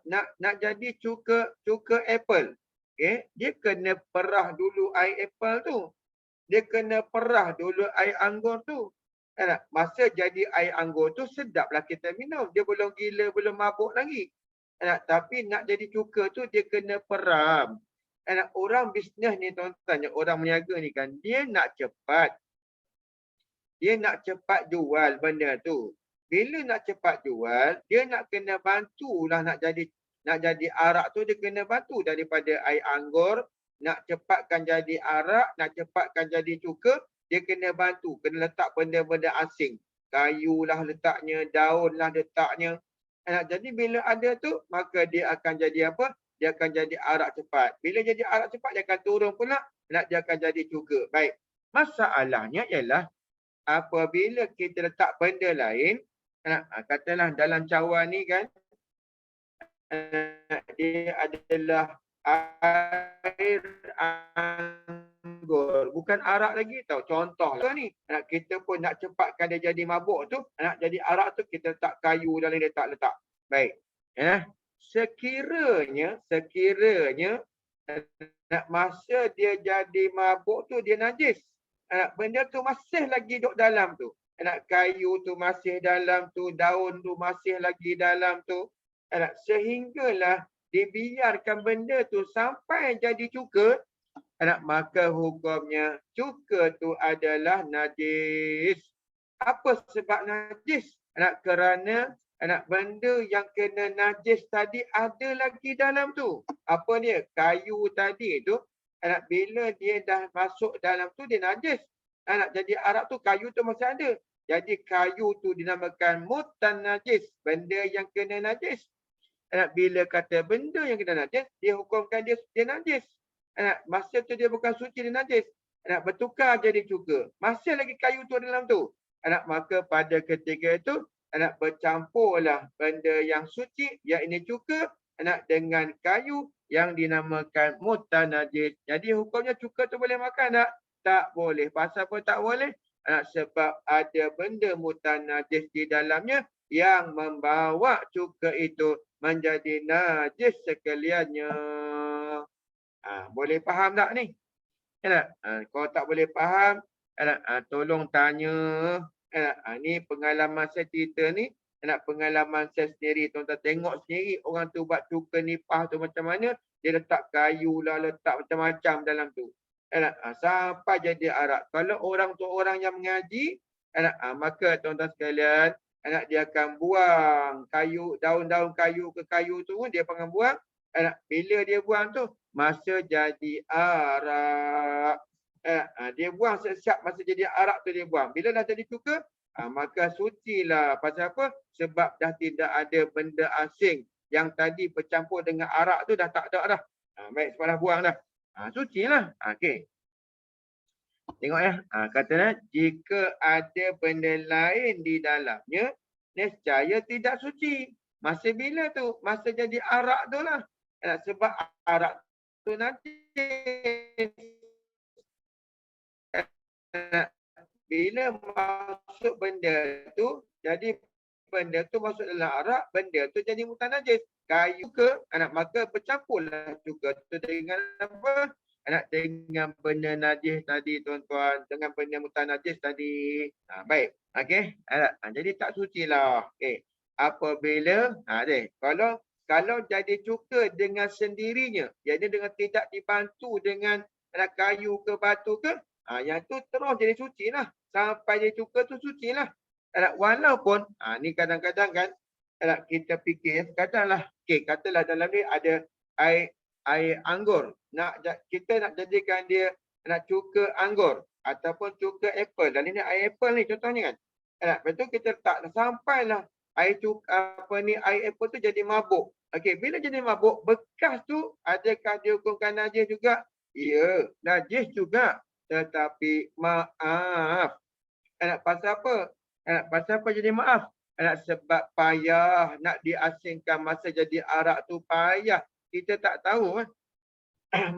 Nak jadi cuka apple. Dia kena perah dulu air apple tu. Dia kena perah dulu air anggur tu. Masa jadi air anggur tu sedaplah kita minum. Dia belum gila, belum mabuk lagi. Tapi nak jadi cuka tu dia kena peram. Orang bisnes ni tuan-tuan, orang meniaga ni kan, dia nak cepat. Dia nak cepat jual benda tu. Bila nak cepat jual, dia nak kena bantulah nak jadi arak tu, dia kena bantu daripada air anggur, nak cepatkan jadi arak, nak cepatkan jadi cuka, dia kena bantu, kena letak benda-benda asing. Kayu lah letaknya, daun lah letaknya. Jadi bila ada tu, maka dia akan jadi apa? Dia akan jadi arak cepat. Bila jadi arak cepat, dia akan turun pula, dia akan jadi cuka. Baik. Masalahnya ialah apabila kita letak benda lain, katalah dalam cawan ni kan, dia adalah air anggur, bukan arak lagi tau. Contohlah ni, kita pun nak cepatkan dia jadi mabuk tu, nak jadi arak tu, kita letak kayu dalam dia letak. Baik. Sekiranya masa dia jadi mabuk tu dia najis, benda tu masih lagi duduk dalam tu, kayu tu masih dalam tu, daun tu masih lagi dalam tu, sehinggalah dibiarkan benda tu sampai jadi cuka, maka hukumnya cuka tu adalah najis. Apa sebab najis? Kerana benda yang kena najis tadi ada lagi dalam tu. Apa dia? Kayu tadi tu, bila dia dah masuk dalam tu dia najis. Jadi arak tu kayu tu masih ada. Jadi kayu tu dinamakan mutanajis, benda yang kena najis. Bila kata benda yang kena najis, dia hukumkan dia najis. Masa tu dia bukan suci, dia najis. Bertukar jadi cuka. Masih lagi kayu tu dalam tu. Maka pada ketika itu bercampurlah benda yang suci, iaitu cuka, dengan kayu yang dinamakan mutanajis. Jadi hukumnya cuka tu boleh makan tak? Tak boleh. Pasal apa tak boleh? Sebab ada benda mutanajis di dalamnya yang membawa cuka itu menjadi najis sekaliannya. Boleh faham tak ni? Kalau tak boleh faham, tolong tanya. Ni pengalaman saya cerita ni, pengalaman saya sendiri. Tuan-tuan tengok sendiri orang tu buat cuka nipah tu macam mana. Dia letak kayu lah, letak macam-macam dalam tu. Sampai jadi arak. Kalau orang tu orang yang mengaji, maka tuan-tuan sekalian, dia akan buang kayu, daun-daun kayu ke kayu tu, dia akan buang. Bila dia buang tu, masa jadi arak. Dia buang siap masa jadi arak tu dia buang. Bila dah jadi cuka, maka sucilah. Pasal apa? Sebab dah tidak ada benda asing yang tadi bercampur dengan arak tu, dah tak ada dah. Baik, sebab dah buang dah. Sucilah. Okey. Tengok ya. Katanya, jika ada benda lain di dalamnya, nescaya tidak suci. Masa bila tu? Masa jadi arak tu lah. Sebab arak tu nanti bila masuk benda tu, jadi benda tu masuk dalam arak, benda tu jadi mutanajis. Kayu ke, maka bercampurlah juga tu dengan apa? Dengan benda najis tadi tuan-tuan, dengan benda mutanajis tadi. Baik, okey. Jadi tak suci lah. Okey. Apabila, kalau jadi cuka dengan sendirinya, jadi dengan tidak dibantu dengan kayu ke batu ke, yang tu terus jadi suci lah. Sampai dia cuka tu suci lah. Walaupun, ni kadang-kadang kan, kita fikir, katalah, katalah dalam ni ada air anggur. Kita nak jadikan dia nak cuka anggur ataupun cuka apple. Dan ini air apple ni contohnya kan. Lepas tu kita letak sampailah air apple tu jadi mabuk. Okey, bila jadi mabuk, bekas tu adakah dihukumkan najis juga? Ya, najis juga. Tetapi maaf. Pasal apa? Pasal apa jadi maaf? Sebab payah nak diasingkan masa jadi arak tu payah. Kita tak tahu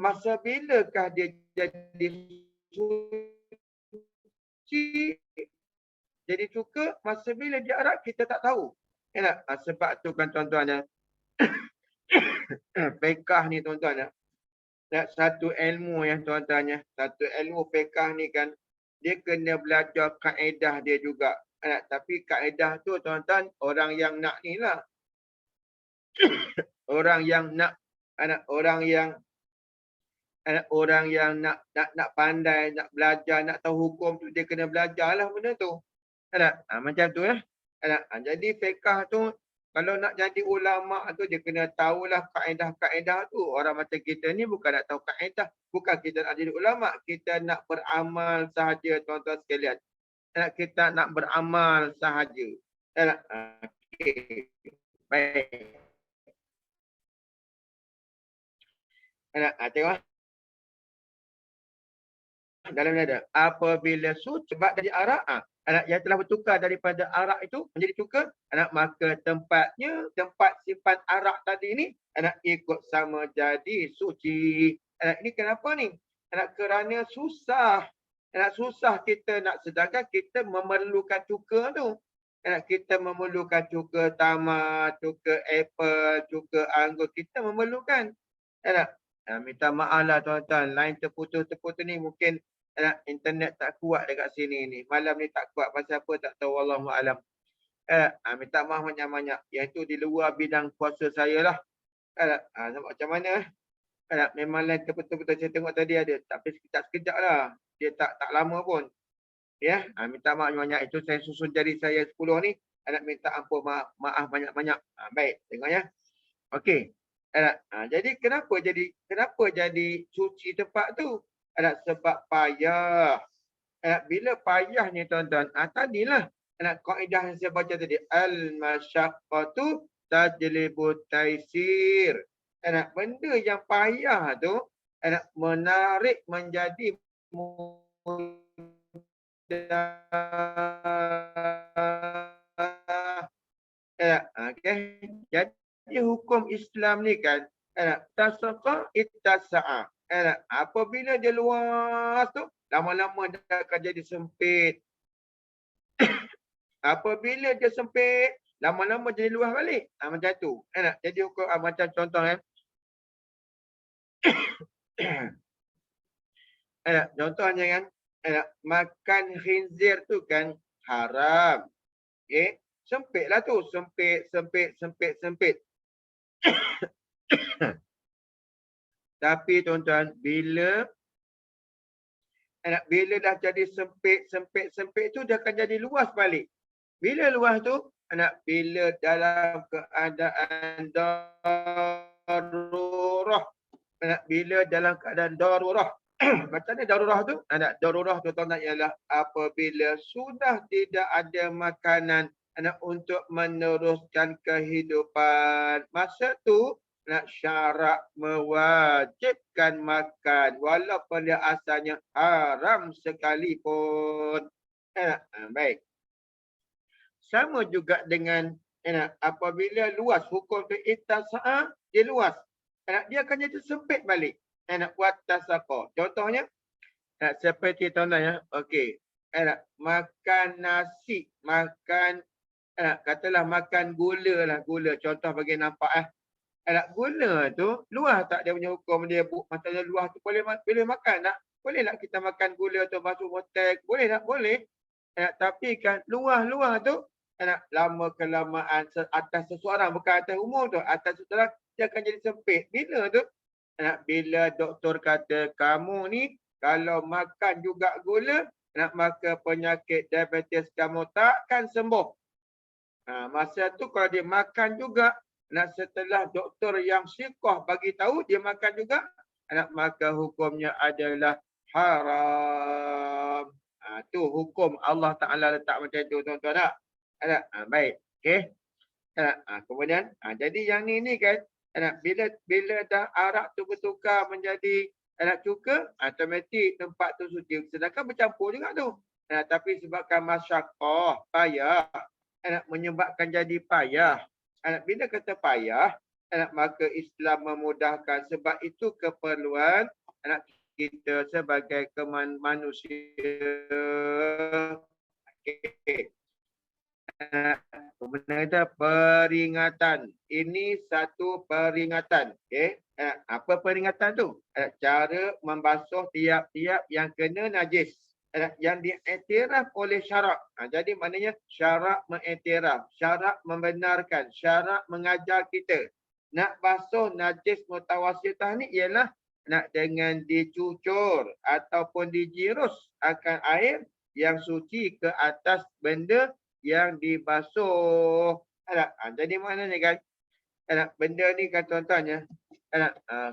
masa bilakah dia jadi suci, jadi cuka, masa bila dia arak kita tak tahu. Sebab tu kan tuan-tuan, fiqh ni tuan-tuan, satu ilmu yang tuan-tuan, satu ilmu fiqh ni kan, dia kena belajar kaedah dia juga. Tapi kaedah tu tuan-tuan, orang yang nak ni lah. Orang yang nak, orang yang nak pandai, nak belajar, nak tahu hukum tu, dia kena belajar lah benda tu. Macam tu lah. Jadi fiqh tu, kalau nak jadi ulama tu, dia kena tahulah kaedah-kaedah tu. Orang macam kita ni bukan nak tahu kaedah. Bukan kita nak jadi ulama. Kita nak beramal sahaja tuan-tuan sekalian. Kita nak beramal sahaja. Okay. Baik. Tengok. Dalam ni ada. Apabila suci sebab dari arak, yang telah bertukar daripada arak itu menjadi cuka, maka tempatnya, tempat simpan arak tadi ni, ikut sama jadi suci. Ini kenapa ni? Kerana susah. Susah kita nak, sedangkan kita memerlukan cuka tu. Kita memerlukan cuka tamat, cuka apple, cuka anggur. Kita memerlukan. Minta maaf lah tuan-tuan. Line terputus-terputus ni mungkin internet tak kuat dekat sini ni. Malam ni tak kuat pasal apa tak tahu, wallahualam. Minta maaf banyak-banyak. Yang itu di luar bidang kuasa saya lah. Nampak macam mana? Memang line terputus-putus saya tengok tadi ada. Tapi sekejap-sekejap lah. Dia tak lama pun. Ya, minta maaf banyak. Itu saya susun jari saya 10 ni. Minta ampun maaf banyak-banyak. Baik, tengok ya. Okey. Jadi kenapa jadi suci tempat tu? Sebab payah. Bila payah ni tuan-tuan, tadilah kaedah yang saya baca tadi, al-masyaqqatu tajlibu taisir. Benda yang payah tu menarik menjadi mudah. Okay. Jadi hukum Islam ni kan, tasaqa ittasa'a. Apabila dia luas tu, lama-lama dia akan jadi sempit. Apabila dia sempit, lama-lama jadi luas balik. Macam tu. Jadi hukum macam contoh contohnya kan, makan khinzir tu kan haram. Okay. Sempitlah tu, sempit. Tapi tuan-tuan, bila dah jadi sempit tu, dia akan jadi luas balik. Bila luas tu, bila dalam keadaan darurah. Bila dalam keadaan darurah. Macam ni darurah tu? Darurah tu tuan-tuan ialah apabila sudah tidak ada makanan untuk meneruskan kehidupan. Masa tu, syarak mewajibkan makan walaupun dia asalnya haram sekalipun. Baik. Sama juga dengan Apabila luas hukum tu ittasa'a, dia luas. Dia akan jadi sempit balik. Wattasaqa. Contohnya, seperti contohnya, okey. Makan nasi, makan katalah makan gula lah, gula. Contoh bagi nampak gula tu luas tak dia punya hukum dia maksudnya luas tu boleh makan tak? Boleh tak kita makan gula tu basuh motek? Boleh tak? Boleh. Tapi kan luas tu lama kelamaan atas seseorang bukan atas umum tu, atas seseorang dia akan jadi sempit. Bila tu? Bila doktor kata kamu ni kalau makan juga gula maka penyakit diabetes kamu takkan sembuh. Masa tu kalau dia makan juga setelah doktor yang syiqah bagi tahu dia makan juga maka hukumnya adalah haram. Tu hukum Allah Taala letak macam tu tuan-tuan tak? Baik. Okey. Kemudian jadi yang ni kan bila dah arak tu bertukar menjadi cuka, automatik tempat tu suci. Sedangkan bercampur juga tu. Tapi sebabkan masyaqqah, payah, menyebabkan jadi payah. Bila kata payah, maka Islam memudahkan. Sebab itu keperluan kita sebagai manusia. Okay. Kemudian ada peringatan. Ini satu peringatan. Okay. Apa peringatan tu? Cara membasuh tiap-tiap yang kena najis. Yang diiktiraf oleh syarak. Jadi maknanya syarak mengiktiraf, syarak membenarkan, syarak mengajar kita. Nak basuh najis mutawasitah ni ialah nak dengan dicucur ataupun dijirus akan air yang suci ke atas benda yang dibasuh. Jadi maknanya kan benda ni kan tuan-tuan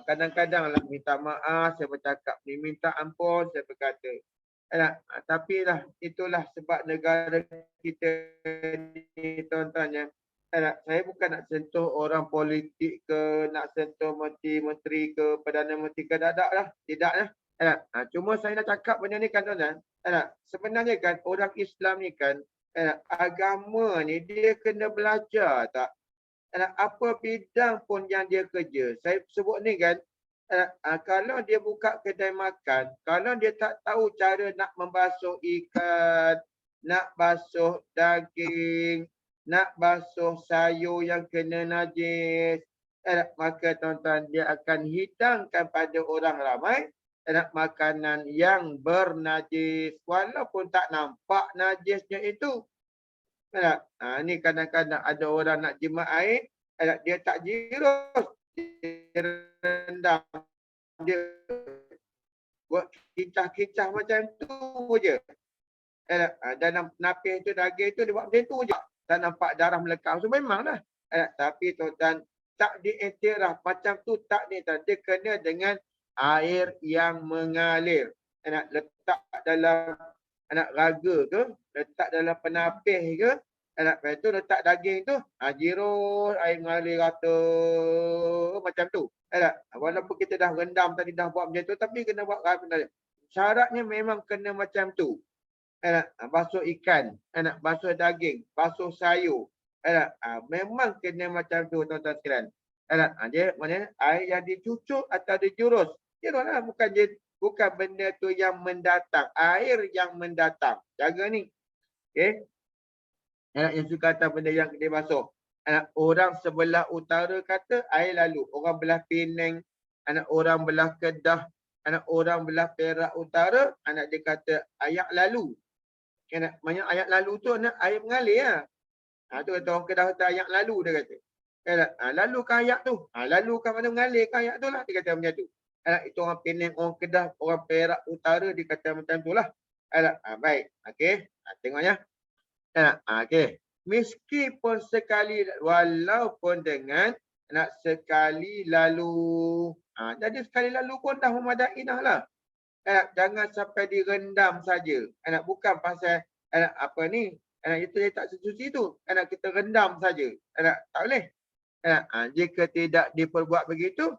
kadang-kadang lah minta maaf saya bercakap ni, minta ampun saya berkata. Tapi lah itulah sebab negara kita ni tuan-tuan saya bukan nak sentuh orang politik ke, nak sentuh menteri ke, Perdana Menteri ke, tak lah. Tidak lah. Cuma saya nak cakap benda ni kan tuan-tuan. Sebenarnya kan orang Islam ni kan agama ni dia kena belajar tak? Apa bidang pun yang dia kerja. Saya sebut ni kan kalau dia buka kedai makan, kalau dia tak tahu cara nak membasuh ikan, nak basuh daging, nak basuh sayur yang kena najis, maka tuan-tuan dia akan hidangkan pada orang ramai makanan yang bernajis walaupun tak nampak najisnya itu. Ni kadang-kadang ada orang nak jimat air, dia tak jirus, dia rendam, dia buat kicah-kicah macam tu je. Dalam napis tu, daging tu dia buat macam tu je. Tak nampak darah melekang. So memanglah. Tapi tuan-tuan tak diiktiraf macam tu tak ni. Dia kena dengan air yang mengalir. Letak dalam raga ke, letak dalam penapis ke, lepas tu letak daging tu, jirus air mengalir rata macam tu. Walaupun kita dah rendam tadi, dah buat macam tu, tapi kena buat rata. Syaratnya memang kena macam tu. Basuh ikan, basuh daging, basuh sayur. Memang kena macam tu tuan-tuan sekalian. Dia maknanya air yang dicucuk atau dijurus. Jiruslah, bukan benda tu yang mendatang, air yang mendatang. Jaga ni. Okey. Yang suka kata benda yang dia basuh. Orang sebelah utara kata air lalu. Orang belah Penang, orang belah Kedah, orang belah Perak utara, dia kata ayak lalu. Banyak ayat lalu tu air mengalir lah. Tu kata orang Kedah kata ayak lalu dia kata. Lalu kan ayat tu. Lalu kan mana mengalir kan ayat tu lah. Dia kata macam tu. Itu orang Penang, orang Kedah, orang Perak utara dia kata macam tu lah. Baik. Okey. Tengoknya. Okey. Meskipun sekali, walaupun dengan sekali lalu. Jadi sekali lalu pun dah memadai dah lah. Jangan sampai direndam saja. Bukan pasal apa ni, itu dia tak sesuci tu. Kita rendam saja. Tak boleh. Jika tidak diperbuat begitu,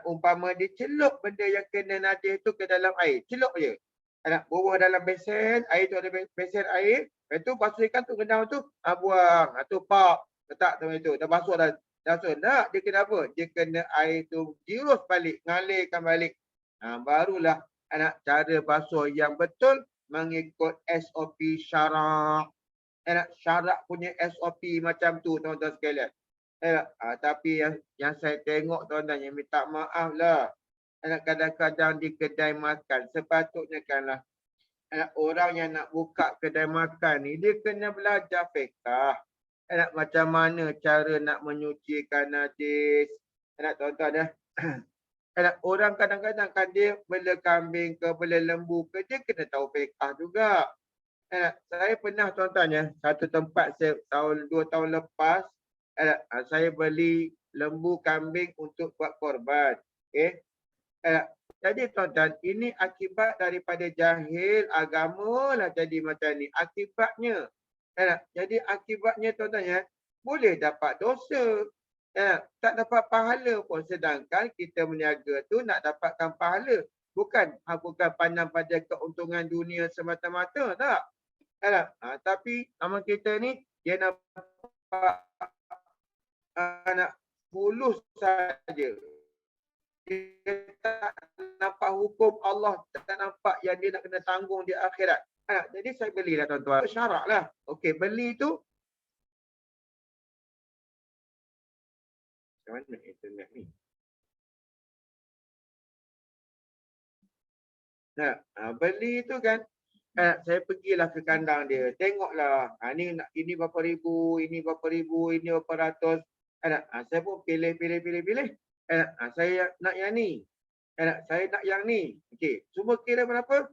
umpama dicelup benda yang kena najis tu ke dalam air. Celup je. Bubuh dalam besen, air tu ada besen air. Lepas tu basuh ikan tu, rendam tu, buang. Tu pak. Letak dalam itu. Dah basuh dah. Dah basuh. Tak, dia kena apa? Dia kena air tu jirus balik. Ngalirkan balik. Barulah anak cara basuh yang betul mengikut SOP syarak. Syarak punya SOP macam tu tuan-tuan sekalian. Tapi yang saya tengok tuan-tuan yang minta maaf lah. Kadang-kadang di kedai makan sepatutnya kanlah orang yang nak buka kedai makan ni dia kena belajar fiqh. Macam mana cara nak menyucikan najis. Tuan-tuan dah. Orang kadang-kadang kan dia bela kambing ke bela lembu ke dia kena tahu fiqh juga. Saya pernah tuan-tuan ya, satu tempat saya tahun 2 tahun lepas saya beli lembu kambing untuk buat korban. Okey. Jadi tuan-tuan, ini akibat daripada jahil agama lah jadi macam ni. Akibatnya. Jadi akibatnya tuan-tuan ya, boleh dapat dosa. Tak dapat pahala pun. Sedangkan kita meniaga tu nak dapatkan pahala. Bukan pandang pada keuntungan dunia semata-mata. Tak. Tapi nama kita ni, dia nampak nak fulus saja. Dia tak nampak hukum Allah, tak nampak yang dia nak kena tanggung di akhirat. Jadi saya belilah tuan-tuan. Syarak lah. Okey, beli tu. Macam mana internet ni? Beli tu kan. Saya pergilah ke kandang dia. Tengoklah. Ini berapa ribu, ini berapa ribu, ini berapa ratus. Saya pun pilih. Saya nak yang ni. Saya nak yang ni. Okey. Semua kira berapa?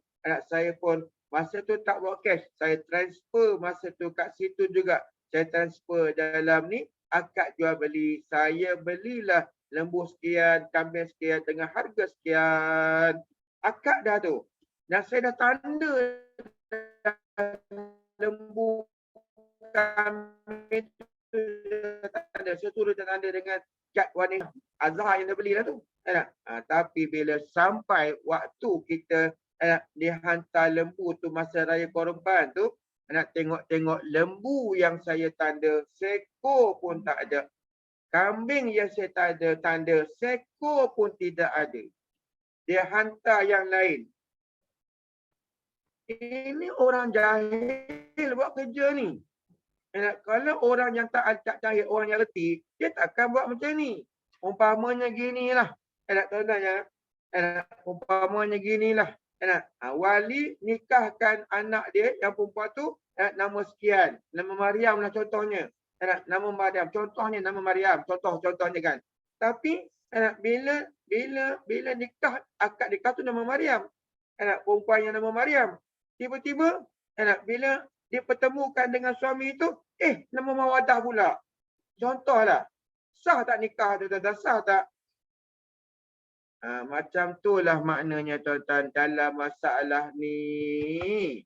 Saya pun masa tu tak buat cash. Saya transfer masa tu kat situ juga. Saya transfer dalam ni. Akad jual beli. Saya belilah lembu sekian, kambing sekian dengan harga sekian. Akad dah tu. Dan saya dah tanda lembu kambing tu. Saya turut tanda dengan kad warna Azhar yang dah beli dah tu. Tapi bila sampai waktu kita dihantar lembu tu masa raya korban tu, tengok lembu yang saya tanda seekor pun tak ada. Kambing yang saya tanda seekor pun tidak ada. Dia hantar yang lain. Ini orang jahil buat kerja ni. Kalau orang yang tak jahil, orang yang reti, dia takkan buat macam ni. Umpamanya ginilah. Tuan-tuan ya. Umpamanya ginilah. Wali nikahkan anak dia yang perempuan tu nama sekian. Nama Maryam lah contohnya. Nama Maryam. Contohnya nama Maryam. Contohnya kan. Tapi bila nikah, akad nikah tu nama Maryam. Perempuan yang nama Maryam. Tiba-tiba bila dia pertemukan dengan suami itu, nama Mawadah pula. Contohlah. Sah tak nikah tu? Sah tak? Macam itulah maknanya tuan-tuan dalam masalah ni.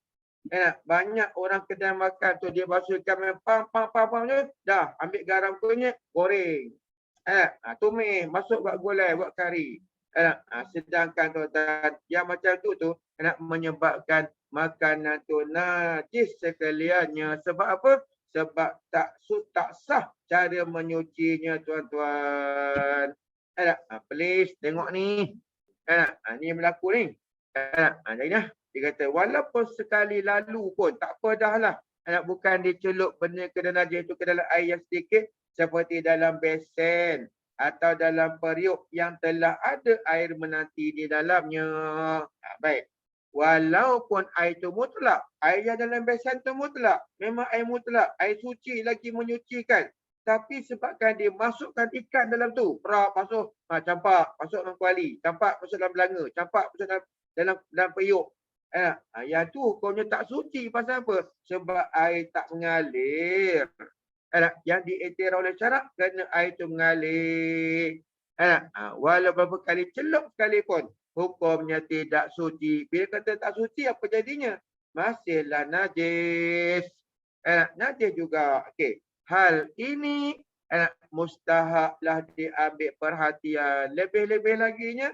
Banyak orang kedai makan tu dia basuhkan pam dah ambil garam kunyit, goreng. Tumis, masuk buat gulai, buat kari. Sedangkan tuan-tuan yang macam tu menyebabkan makanan tu najis sekaliannya. Sebab apa? Sebab tak sah cara menyucinya tuan-tuan. Please tengok ni. Ni yang berlaku ni. Jadi dia kata walaupun sekali lalu pun tak apa dah lah. Bukan dicelup benda kena najis itu ke dalam air yang sedikit seperti dalam besen atau dalam periuk yang telah ada air menanti di dalamnya. Baik. Walaupun air itu mutlak, air yang dalam besen itu mutlak, memang air mutlak, air suci lagi menyucikan. Tapi sebabkan dia masukkan ikan dalam tu, perak masuk, campak, masuk dalam kuali, campak masuk dalam belanga, campak masuk dalam periuk. Yang tu hukumnya tak suci. Pasal apa? Sebab air tak mengalir. Yang diiktiraf oleh syarak kerana air tu mengalir. Walau berapa kali celup sekalipun, hukumnya tidak suci. Bila kata tak suci, apa jadinya? Masihlah najis. Najis juga. Okey. Hal ini mustahaklah diambil perhatian. Lebih-lebih laginya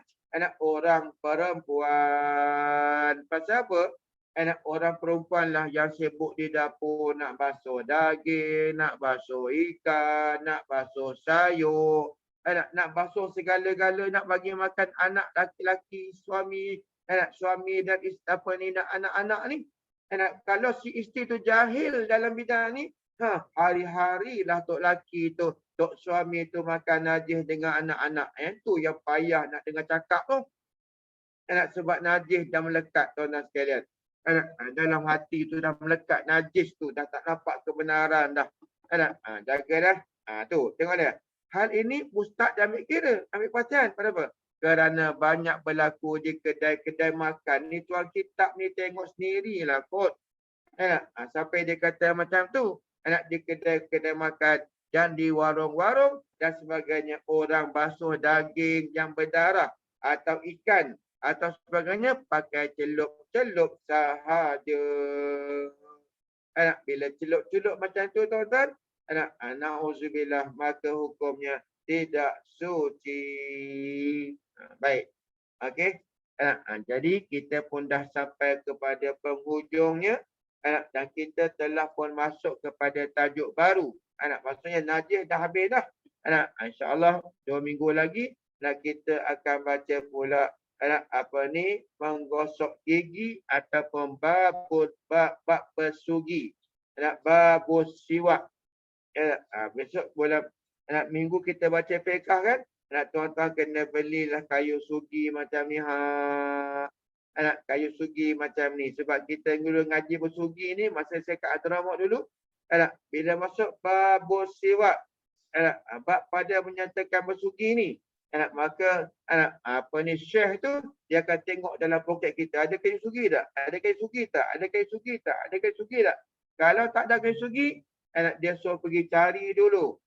orang perempuan. Pasal apa? Anak orang perempuan lah yang sibuk di dapur nak basuh daging, nak basuh ikan, nak basuh sayur, nak basuh segala-gala, nak bagi makan anak laki-laki, suami, suami dan apa ni, nak anak-anak ni. Kalau si isteri tu jahil dalam bidang ni, hari-hari lah tok laki tu, tok suami tu makan najis dengan anak-anak. Tu yang payah nak dengar cakap tu. Sebab najis dah melekat tuan-tuan sekalian. Dalam hati tu dah melekat najis tu, dah tak nampak kebenaran dah. Jaga dah. Tu, tengok dia. Hal ini ustaz dah ambil kira, ambil perhatian. Pada apa? Kerana banyak berlaku di kedai-kedai makan ni, tuan kitab ni tengok sendirilah kot. Sampai dia kata macam tu. Di kedai-kedai makan dan di warung-warung dan sebagainya, orang basuh daging yang berdarah atau ikan atau sebagainya pakai celup-celup sahaja. Bila celup-celup macam tu tuan-tuan, na'udzubillah, maka hukumnya tidak suci. Baik. Okey. Jadi kita pun dah sampai kepada penghujungnya. Dan kita telah pun masuk kepada tajuk baru. Maksudnya najis dah habis dah. InsyaAllah 2 minggu lagi kita akan baca pula apa ni, menggosok gigi ataupun bab bersugi. Babus siwak. Besok bulan minggu kita baca fiqh kan. Tuan-tuan kena belilah kayu sugi macam ni. Kayu sugi macam ni. Sebab kita dulu ngaji bersugi ni, masa saya kat Adramok dulu, bila masuk babus siwak, bab pada menyatakan bersugi ni, maka apa ni, syekh tu dia akan tengok dalam poket kita, ada kayu sugi tak? Ada kayu sugi tak? Ada kayu sugi tak? Ada kayu sugi tak? Kalau tak ada kayu sugi, dia suruh pergi cari dulu.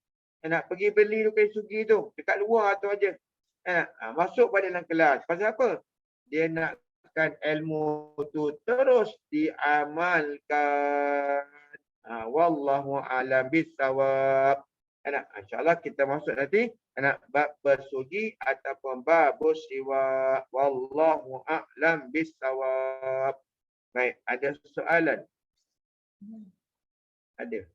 Pergi beli tu kayu sugi tu dekat luar tu aja. Masuk pada dalam kelas. Pasal apa? Dia nakkan ilmu tu terus diamalkan. Wallahu a'lam bissawab. InsyaAllah kita masuk nanti bab bersugi ataupun babus siwak. Wallahu a'lam bissawab. Baik, ada soalan? Ada.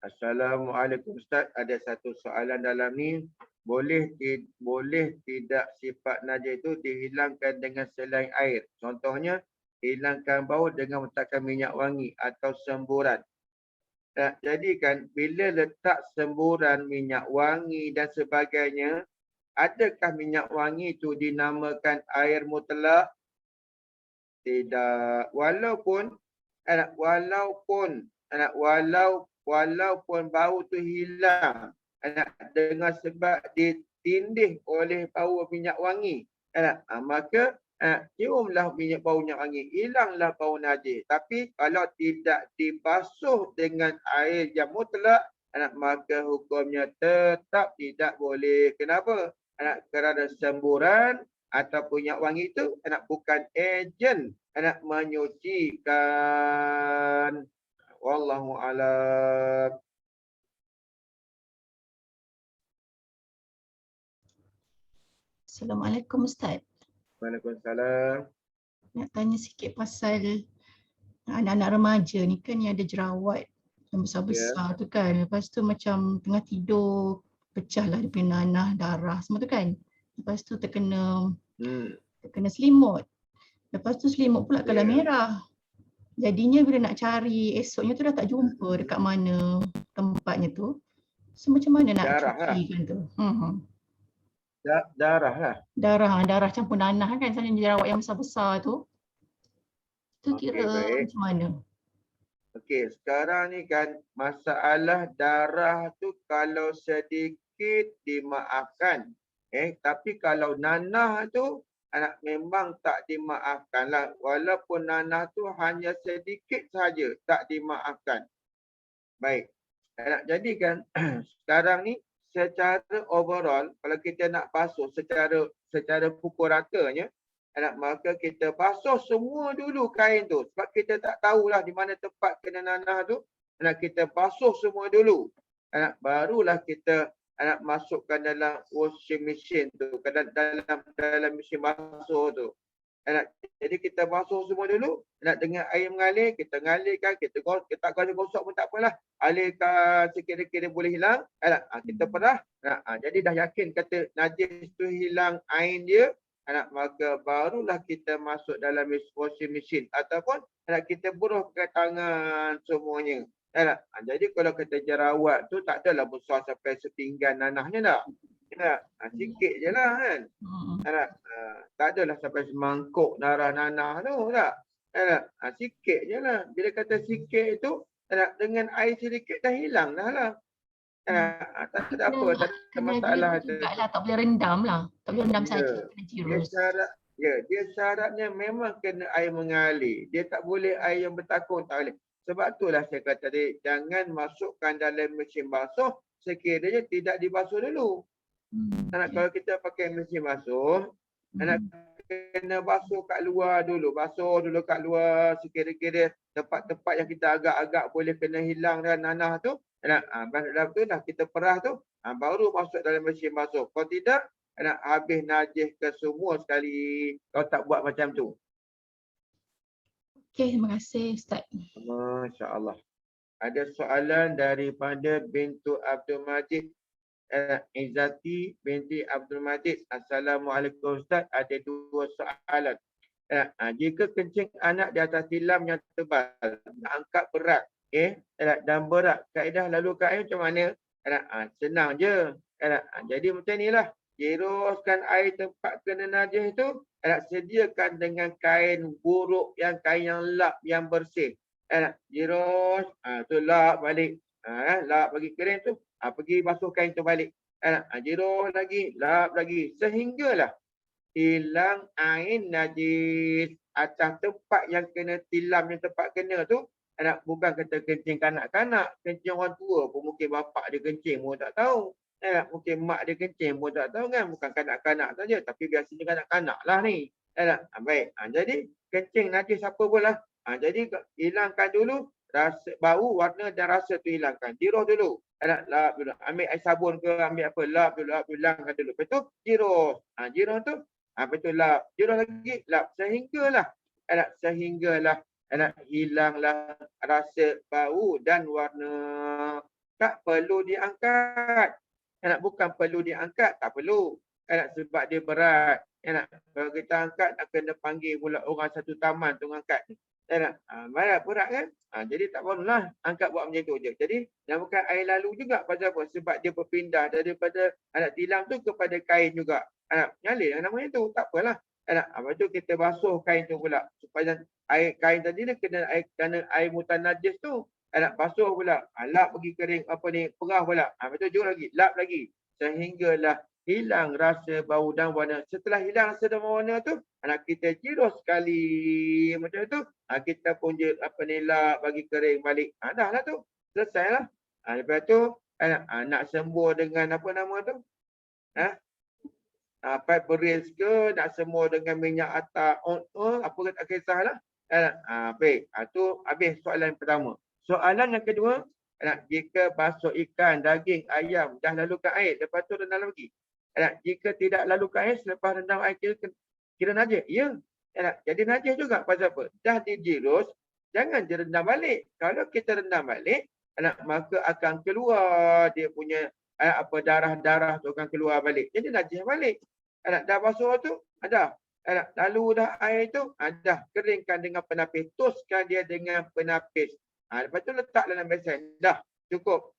Assalamualaikum Ustaz, ada satu soalan dalam ni. Boleh tidak sifat najis itu dihilangkan dengan selain air? Contohnya, hilangkan bau dengan meletakkan minyak wangi atau semburan. Jadi kan, bila letak semburan, minyak wangi dan sebagainya, adakah minyak wangi itu dinamakan air mutlak? Tidak. Walaupun bau tu hilang dengan sebab ditindih oleh bau minyak wangi, maka ciumlah bau minyak wangi, hilanglah bau najis. Tapi kalau tidak dibasuh dengan air yang mutlak, maka hukumnya tetap tidak boleh. Kenapa? Kerana semburan ataupun minyak wangi itu bukan ejen menyucikan. Wallahu a'lam. Assalamualaikum Ustaz. Waalaikumsalam. Nak tanya sikit pasal anak-anak remaja ni kan yang ada jerawat yang besar-besar tu kan. Lepas tu macam tengah tidur pecahlah dia punya nanah, darah semua tu kan. Lepas tu terkena selimut. Lepas tu selimut pula kala merah. Jadinya bila nak cari esoknya tu dah tak jumpa dekat mana tempatnya tu. So macam mana nak cucikan tu? Darah lah. Darah campur nanah kan, misalnya jerawat yang besar-besar tu. Tu kira macam mana? Okey, sekarang ni kan masalah darah tu kalau sedikit dimaafkan. Tapi kalau nanah tu memang tak dimaafkan lah. Walaupun nanah tu hanya sedikit saja, tak dimaafkan. Baik. Jadi kan sekarang ni secara overall, kalau kita nak basuh secara pukul ratanya, Maka kita basuh semua dulu kain tu. Sebab kita tak tahulah di mana tempat kena nanah tu. Kita basuh semua dulu. Barulah kita masukkan dalam washing machine tu. Dalam mesin basuh tu. Jadi kita basuh semua dulu. Dengan air mengalir, kita ngalirkan, kita tak gosok pun tak apalah. Alirkan sikit-sikit dia boleh hilang. Kita perah. Jadi dah yakin kata najis tu hilang air dia. Maka barulah kita masuk dalam washing machine. Ataupun kita buruh pakai tangan semuanya. Jadi kalau kita jerawat tu tak adalah besar sampai setinggan nanahnya dah. Sikit je lah kan. Tak adalah sampai semangkuk darah nanah tu tak. Sikit je lah. Bila kata sikit tu, dengan air sedikit dah hilang dah lah. Tak ada apa, tak ada masalah. Lah, tak boleh rendam lah. Tak boleh rendam saja, kena jirus. Dia syaratnya memang kena air mengalir. Dia tak boleh air yang bertakung, tak boleh. Sebab itulah saya kata tadi, jangan masukkan dalam mesin basuh sekiranya tidak dibasuh dulu. Kalau kita pakai mesin basuh, kena basuh kat luar dulu. Basuh dulu kat luar, sekira-kira tempat-tempat yang kita agak-agak boleh kena hilang dan nanah tu. Lepas tu dah kita perah tu, baru masuk dalam mesin basuh. Kalau tidak, habis najis ke semua sekali. Kalau tak buat macam tu. Okey, terima kasih Ustaz. Masya Allah. Ada soalan daripada Bintu Abdul Majid. Izzati binti Abdul Majid. Assalamualaikum Ustaz. Ada 2 soalan. Jika kencing anak di atas tilam yang tebal, nak angkat berat, dan berat, kaedah lalu kain macam mana? Senang je. Jadi macam inilah. Jiruskan air tempat kena najis tu, sediakan dengan kain buruk, kain yang lap, yang bersih. Jirus, tu lap balik. Lap bagi kering tu, pergi basuh kain tu balik. Jirus lagi, lap lagi. Sehinggalah hilang air najis atas tempat yang kena tilam, yang tempat kena tu. Bukan kata kencing kanak-kanak, kencing orang tua pun mungkin bapak dia kencing pun tak tahu. Mungkin mak dia kencing pun tak tahu kan. Bukan kanak-kanak saja, tapi biasanya kanak-kanak lah ni. Baik, jadi kencing najis apa pun lah. Jadi hilangkan dulu rasa bau, warna dan rasa tu hilangkan. Jiruh dulu. Lap dulu. Ambil air sabun ke, ambil apa, lap dulu, hilangkan dulu. Lepas tu jiruh. Jiruh tu, lepas tu lap. Jiruh lagi, lap. Sehinggalah hilanglah rasa bau dan warna. Tak perlu diangkat. Bukan perlu diangkat, tak perlu. Sebab dia berat. Kalau kita angkat, nak kena panggil pula orang satu taman tu angkat. Berat kan? Jadi tak perlulah angkat buat macam tu je. Jadi namakan air lalu juga. Pasal apa? Sebab dia berpindah daripada tilam tu kepada kain juga. Ngalir namanya tu, tak apalah. Lepas tu kita basuh kain tu pula. Supaya air kain tadi dia kena air mutan najis tu. Basuh pula. Lap bagi kering, perah pula. Lepas tu jauh lagi, lap lagi. Sehinggalah hilang rasa bau dan warna. Setelah hilang rasa dan warna tu, kita jiruh sekali macam tu, kita pun lap bagi kering balik. Dah lah tu. Selesai lah. Lepas tu, nak sembuh dengan apa nama tu? Pipe beris ke, nak sembuh dengan minyak atar, apa tak kisahlah. Baik, tu habis soalan pertama. Soalan yang kedua, jika basuh ikan, daging, ayam, dah lalukan air, lepas tu rendam lagi. Jika tidak lalukan air, selepas rendam air kira najis. Ya. Jadi najis juga. Pasal apa? Dah dijirus, jangan direndam balik. Kalau kita rendam balik, maka akan keluar dia punya darah-darah tu akan keluar balik. Jadi najis balik. Dah basuh tu, lalu dah air tu, dah keringkan dengan penapis. Toskan dia dengan penapis. Lepas tu letak dalam besen. Dah, cukup.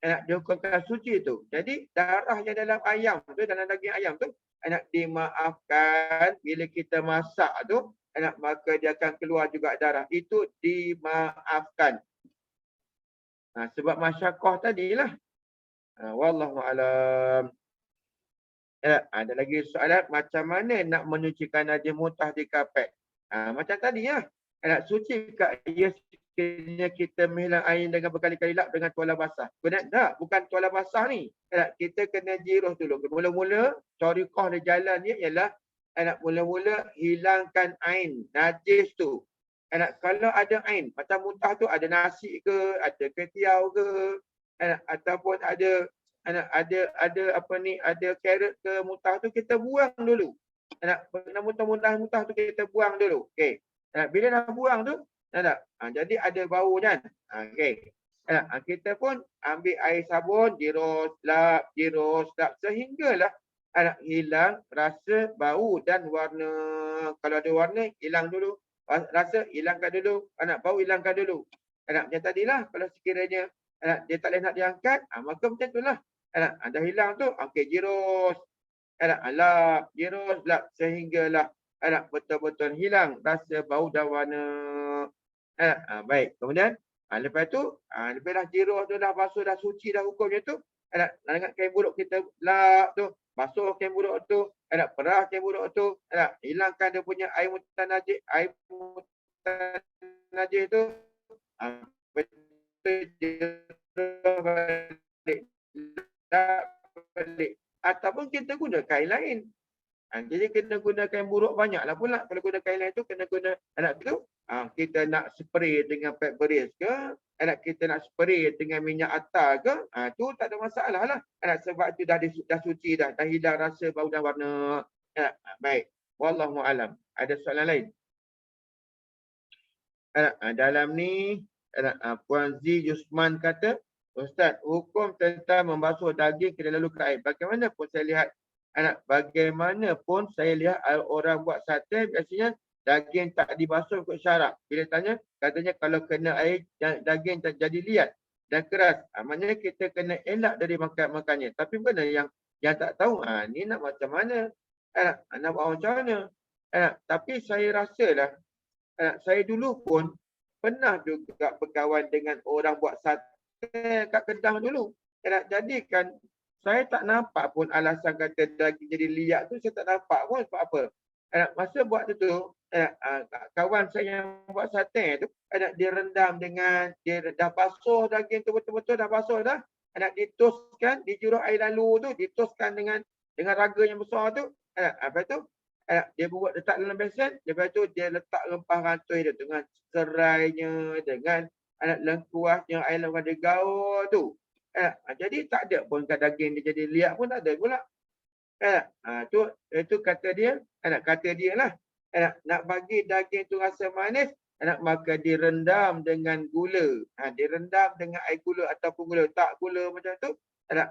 Dihukumkan suci tu. Jadi darah yang dalam ayam tu, dalam daging ayam tu, dimaafkan bila kita masak tu, maka dia akan keluar juga darah. Itu dimaafkan. Sebab masyakoh tadilah. Wallahualam. Ada lagi soalan, macam mana nak menyucikan najis muntah di kapet? Macam tadi lah. Suci kat ia sekiranya kita menghilang air dengan berkali-kali lap dengan tuala basah. Benar tak? Bukan tuala basah ni. Kita kena jiruh dulu. Mula-mula, tariqah dia jalan ni ialah Anak mula-mula hilangkan ain najis tu. Anak kalau ada ain macam muntah tu ada nasi ke, ada ketiau ke, anak ataupun ada apa ni, ada carrot ke muntah tu kita buang dulu. Anak muntah tu kita buang dulu. Okey. Anak bila dah buang tu, anak jadi ada bau kan. Okey. Anak kita pun ambil air sabun, jiros lap sehinggalah anak hilang rasa bau dan warna. Kalau ada warna hilang dulu, rasa hilangkan dulu, anak bau hilangkan dulu. Anak macam tadilah kalau sekiranya anak dia tak boleh nak diangkat, maka macam itulah. Anak dah hilang tu, okey jiros. Anak lap sehinggalah anak betul-betul hilang rasa bau dan warna. Baik. Kemudian lepas tu, lepas dah jiros tu dah basuh, dah suci dah hukumnya tu, anak dengan kain buruk kita lap tu, basuh kain buruk tu, anak perah kain buruk tu, anak hilangkan dia punya air mutan najis tu. Balik. Ataupun kita guna kain lain. Jadi kena guna kain buruk banyaklah pula. Kalau guna kain lain tu kena guna anak tu. Kita nak spray dengan pet beris ke, anak kita nak spray dengan minyak atar ke, tu tak ada masalah lah. Anak sebab tu dah suci dah hilang rasa bau dan warna. Baik. Wallahu alam. Ada soalan lain? Dalam ni Puan Z Yusman kata, Ustaz, hukum tentang membasuh daging kena lalu ke air. Bagaimanapun saya lihat bagaimanapun saya lihat orang buat sate biasanya daging tak dibasuh ikut syarat. Bila tanya, katanya kalau kena air daging tak jadi liat dan keras. Maknanya kita kena elak dari makannya. Tapi benda yang tak tahu, ni nak macam mana? Nak buat macam mana? Tapi saya rasalah, saya dulu pun pernah juga berkawan dengan orang buat sate kat Kedah dulu. Jadi kan saya tak nampak pun alasan kata daging jadi liat tu, saya tak nampak pun sebab apa. Masa buat tu, kawan saya yang buat sate tu, dia rendam dengan, dia dah basuh daging tu betul-betul dah basuh dah. Ditoskan, dijuruk air lalu tu, ditoskan dengan raga yang besar tu. Lepas tu, dia buat letak dalam besen, lepas tu dia letak rempah rantui dia dengan serainya, dengan lengkuasnya, air lengkuas dia gaul tu. Jadi tak ada pun kat daging dia jadi liat pun tak ada pula. Itu kata dia, kata dia lah. Nak bagi daging tu rasa manis, maka direndam dengan gula. Direndam dengan air gula ataupun gula. Tak gula macam tu,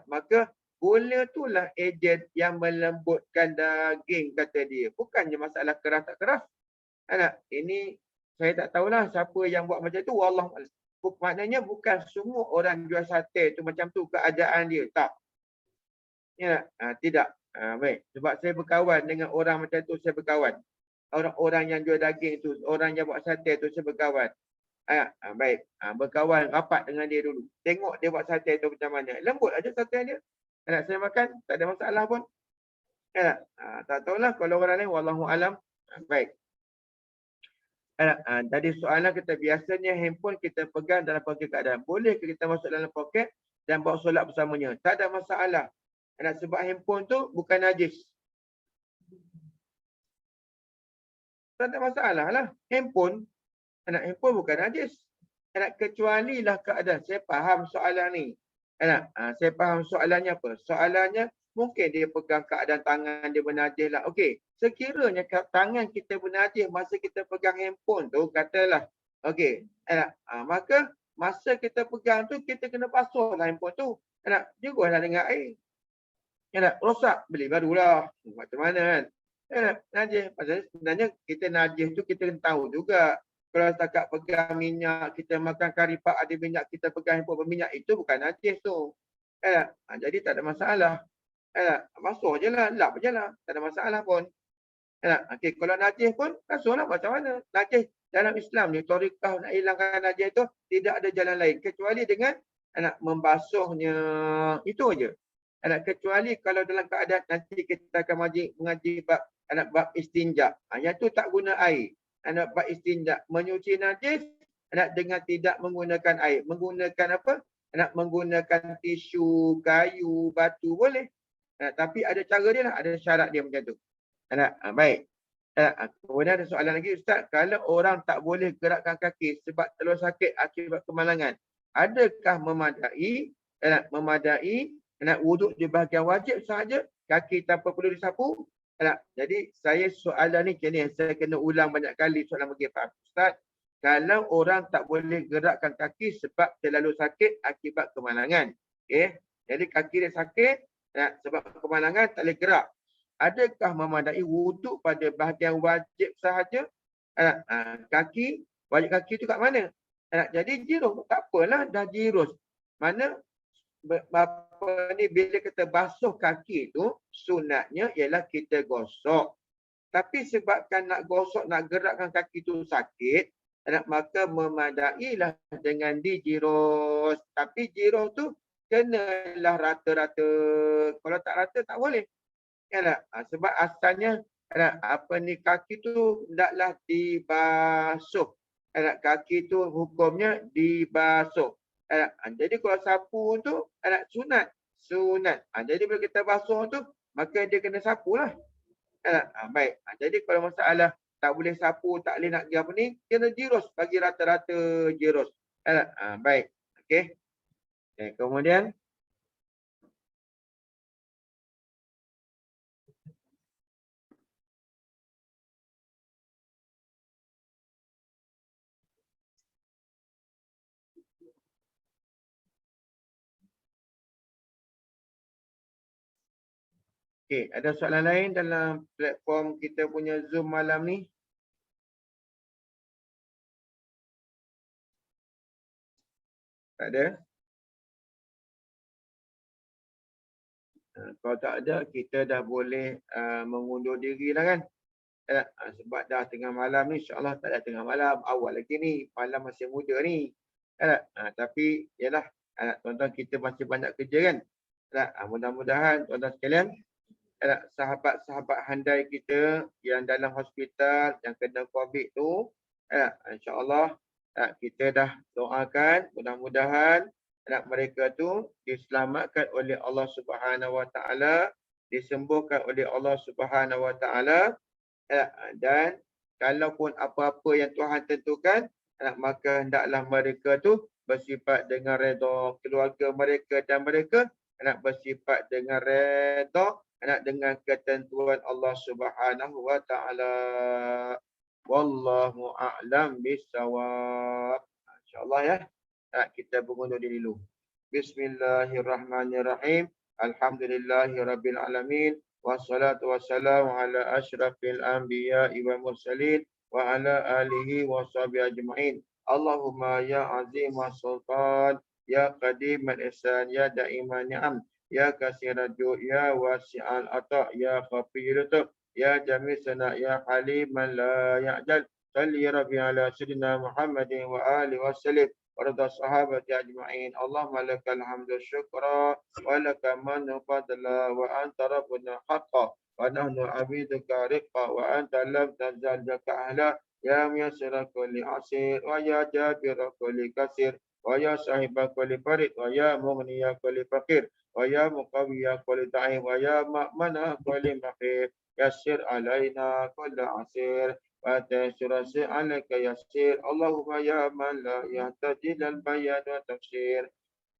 maka gula itulah ejen yang melembutkan daging, kata dia. Bukannya masalah keras tak keras. Ini saya tak tahulah siapa yang buat macam tu. Wallah. Maknanya bukan semua orang jual sate tu macam tu keadaan dia. Tak. Ya, tidak. Baik. Sebab saya berkawan dengan orang macam tu, saya berkawan. Orang-orang yang jual daging tu, orang yang buat sate tu, saya berkawan. Baik. Berkawan rapat dengan dia dulu. Tengok dia buat sate tu macam mana. Lembut aja sate dia. Saya makan, tak ada masalah pun. Tak tahulah kalau orang lain, wallahu alam. Baik. Tadi soalan kita, biasanya handphone kita pegang dalam poket keadaan. Boleh kita masuk dalam poket dan bawa solat bersamanya? Tak ada masalah. Sebab handphone tu bukan najis. Tak ada masalah lah. Handphone bukan najis. Kecuali lah keadaan. Saya faham soalan ni. Saya faham soalannya apa. Soalannya mungkin dia pegang keadaan tangan dia bernajis lah. Okey. Sekiranya tangan kita bernajis masa kita pegang handphone tu, katalah. Okey. Maka masa kita pegang tu, kita kena basuh lah handphone tu. Juruslah dengan air. Rosak, beli barulah. Macam mana kan? Najis. Pasal sebenarnya kita najis tu kita kena tahu juga. Kalau setakat pegang minyak, kita makan kari pak ada minyak, kita pegang handphone berminyak, itu bukan najis tu. Jadi tak ada masalah. Basuh je lah, lap je lah. Tak ada masalah pun. Okay, kalau najis pun, basuhlah macam mana. Najis dalam Islam ni, torikah nak hilangkan najis tu, tidak ada jalan lain. Kecuali dengan membasuhnya. Itu aja. Kecuali kalau dalam keadaan nanti kita akan mengaji bab istinja. Yang tu tak guna air. Bab istinja. Menyuci najis dengan tidak menggunakan air. Menggunakan apa? Menggunakan tisu, kayu, batu boleh. Tapi ada cara dia lah. Ada syarat dia macam tu. Baik. Kemudian ada soalan lagi, Ustaz. Kalau orang tak boleh gerakkan kaki sebab telur sakit akibat kemalangan, adakah memadai wuduk di bahagian wajib sahaja, kaki tanpa perlu disapu? Jadi saya soalan ni macam ni, saya kena ulang banyak kali soalan bagi Pak Ustaz. Kalau orang tak boleh gerakkan kaki sebab terlalu sakit akibat kemalangan. Okay. Jadi kaki dia sakit sebab kemalangan tak boleh gerak. Adakah memadai wuduk pada bahagian wajib sahaja? Kaki, wajib kaki tu kat mana? Jadi jirus, tak apalah dah jirus. Mana apa ni, bila kita basuh kaki tu, sunatnya ialah kita gosok. Tapi sebabkan nak gosok, nak gerakkan kaki tu sakit, maka memadailah dengan dijirus. Tapi jirus tu kenalah rata-rata. Kalau tak rata tak boleh. Sebab asalnya apa ni, kaki tu hendaklah dibasuh. Kaki tu hukumnya dibasuh. Jadi kalau sapu tu sunat. Jadi bila kita basuh tu, maka dia kena sapu lah. Baik. Jadi kalau masalah tak boleh sapu, tak boleh nak apa ni, kena jirus, bagi rata-rata jirus. Baik. Okey. Kemudian ada soalan lain dalam platform kita punya Zoom malam ni? Tak ada? Kalau tak ada, kita dah boleh mengundur diri lah kan? Sebab dah tengah malam ni, insyaAllah tak ada tengah malam. Awal lagi ni, malam masih muda ni. Tapi, yalah, tuan-tuan kita masih banyak kerja kan? Mudah-mudahan tuan-tuan sekalian, sahabat-sahabat handai kita yang dalam hospital, yang kena COVID tu, insyaAllah kita dah doakan, mudah-mudahan mereka tu diselamatkan oleh Allah Subhanahu Wa Taala, disembuhkan oleh Allah Subhanahu Wa Taala, dan kalaupun apa-apa yang Tuhan tentukan, maka hendaklah mereka tu bersifat dengan redha keluarga mereka, dan mereka bersifat dengan redha dengan ketentuan Allah Subhanahu Wa Taala. Wallahu a'lam bissawab. Insya-Allah ya. Kita mengundur diri dulu. Bismillahirrahmanirrahim. Alhamdulillahirabbil alamin. Wassalatu wassalamu ala asyrafil anbiya'i wal mursalin wa ala alihi washabihi ajma'in. Allahumma ya azim wa sultan, ya qadim al-ihsan, ya da'iman ni'am, ya kasirul jud, ya wasi'al ata', ya khafiyul lutf, ya jamil sana, ya haliman la ya'jal. Salli rabbi ala sayyidina Muhammadin wa alihi wa sallim warda sahabati ajma'in. Allahumma lakal hamdu syukra wa laka manu fadla wa anta rabbuna haqqa wa nahnu abiduka riqqa wa anta lam tazal jaka ahla ya miyasira kulli asir wa ya jabira kulli kasir wa ya sahiba kulli farid wa ya mughniya kulli faqir wa ya muqawiya kulli da'im wa ya ma'mana kulli maqir. Yassir alaina kulla asir wa tasyirasi alaika yassir. Allahumma ya man la yahtajil al-bayan wa tafsir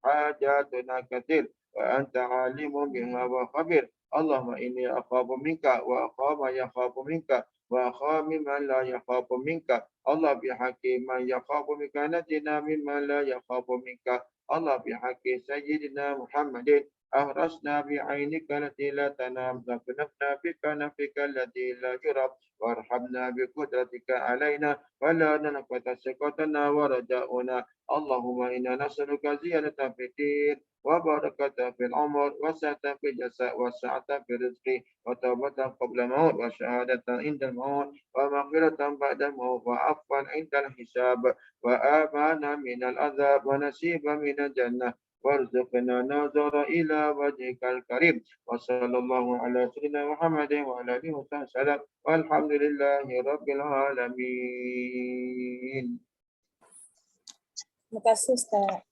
hajatuna kathir wa anta alimun biha wa khabir. Allahumma inni akhafu minka wa akhafu yakhafu minka wa akhafu man la yakhafu minka. Allah bihaqi man yakhafu minka najina mimman la yakhafu minka. Allah bihaqi sayyidina Muhammadin أهرسنا بعينك التي لا تنام، ذكرنا بك نفك الذي لا يرب، وارحمنا بقدرتك علينا ولا ننقض ثقتنا ورجاؤنا. اللهم إنا نسألك زيادة في الدين وبركة في العمر وسعة في الجزاء وسعة في الرزق وتوبة قبل الموت وشهادة عند الموت ومغفرة بعد الموت وعفوا عند الحساب وآمانا من العذاب ونسيبا من الجنة وارزقنا نظر إلى وجهك الكريم. وصلى الله على سيدنا محمد وعلى آله وصحبه وسلم والحمد لله رب العالمين. Terima kasih Ustaz.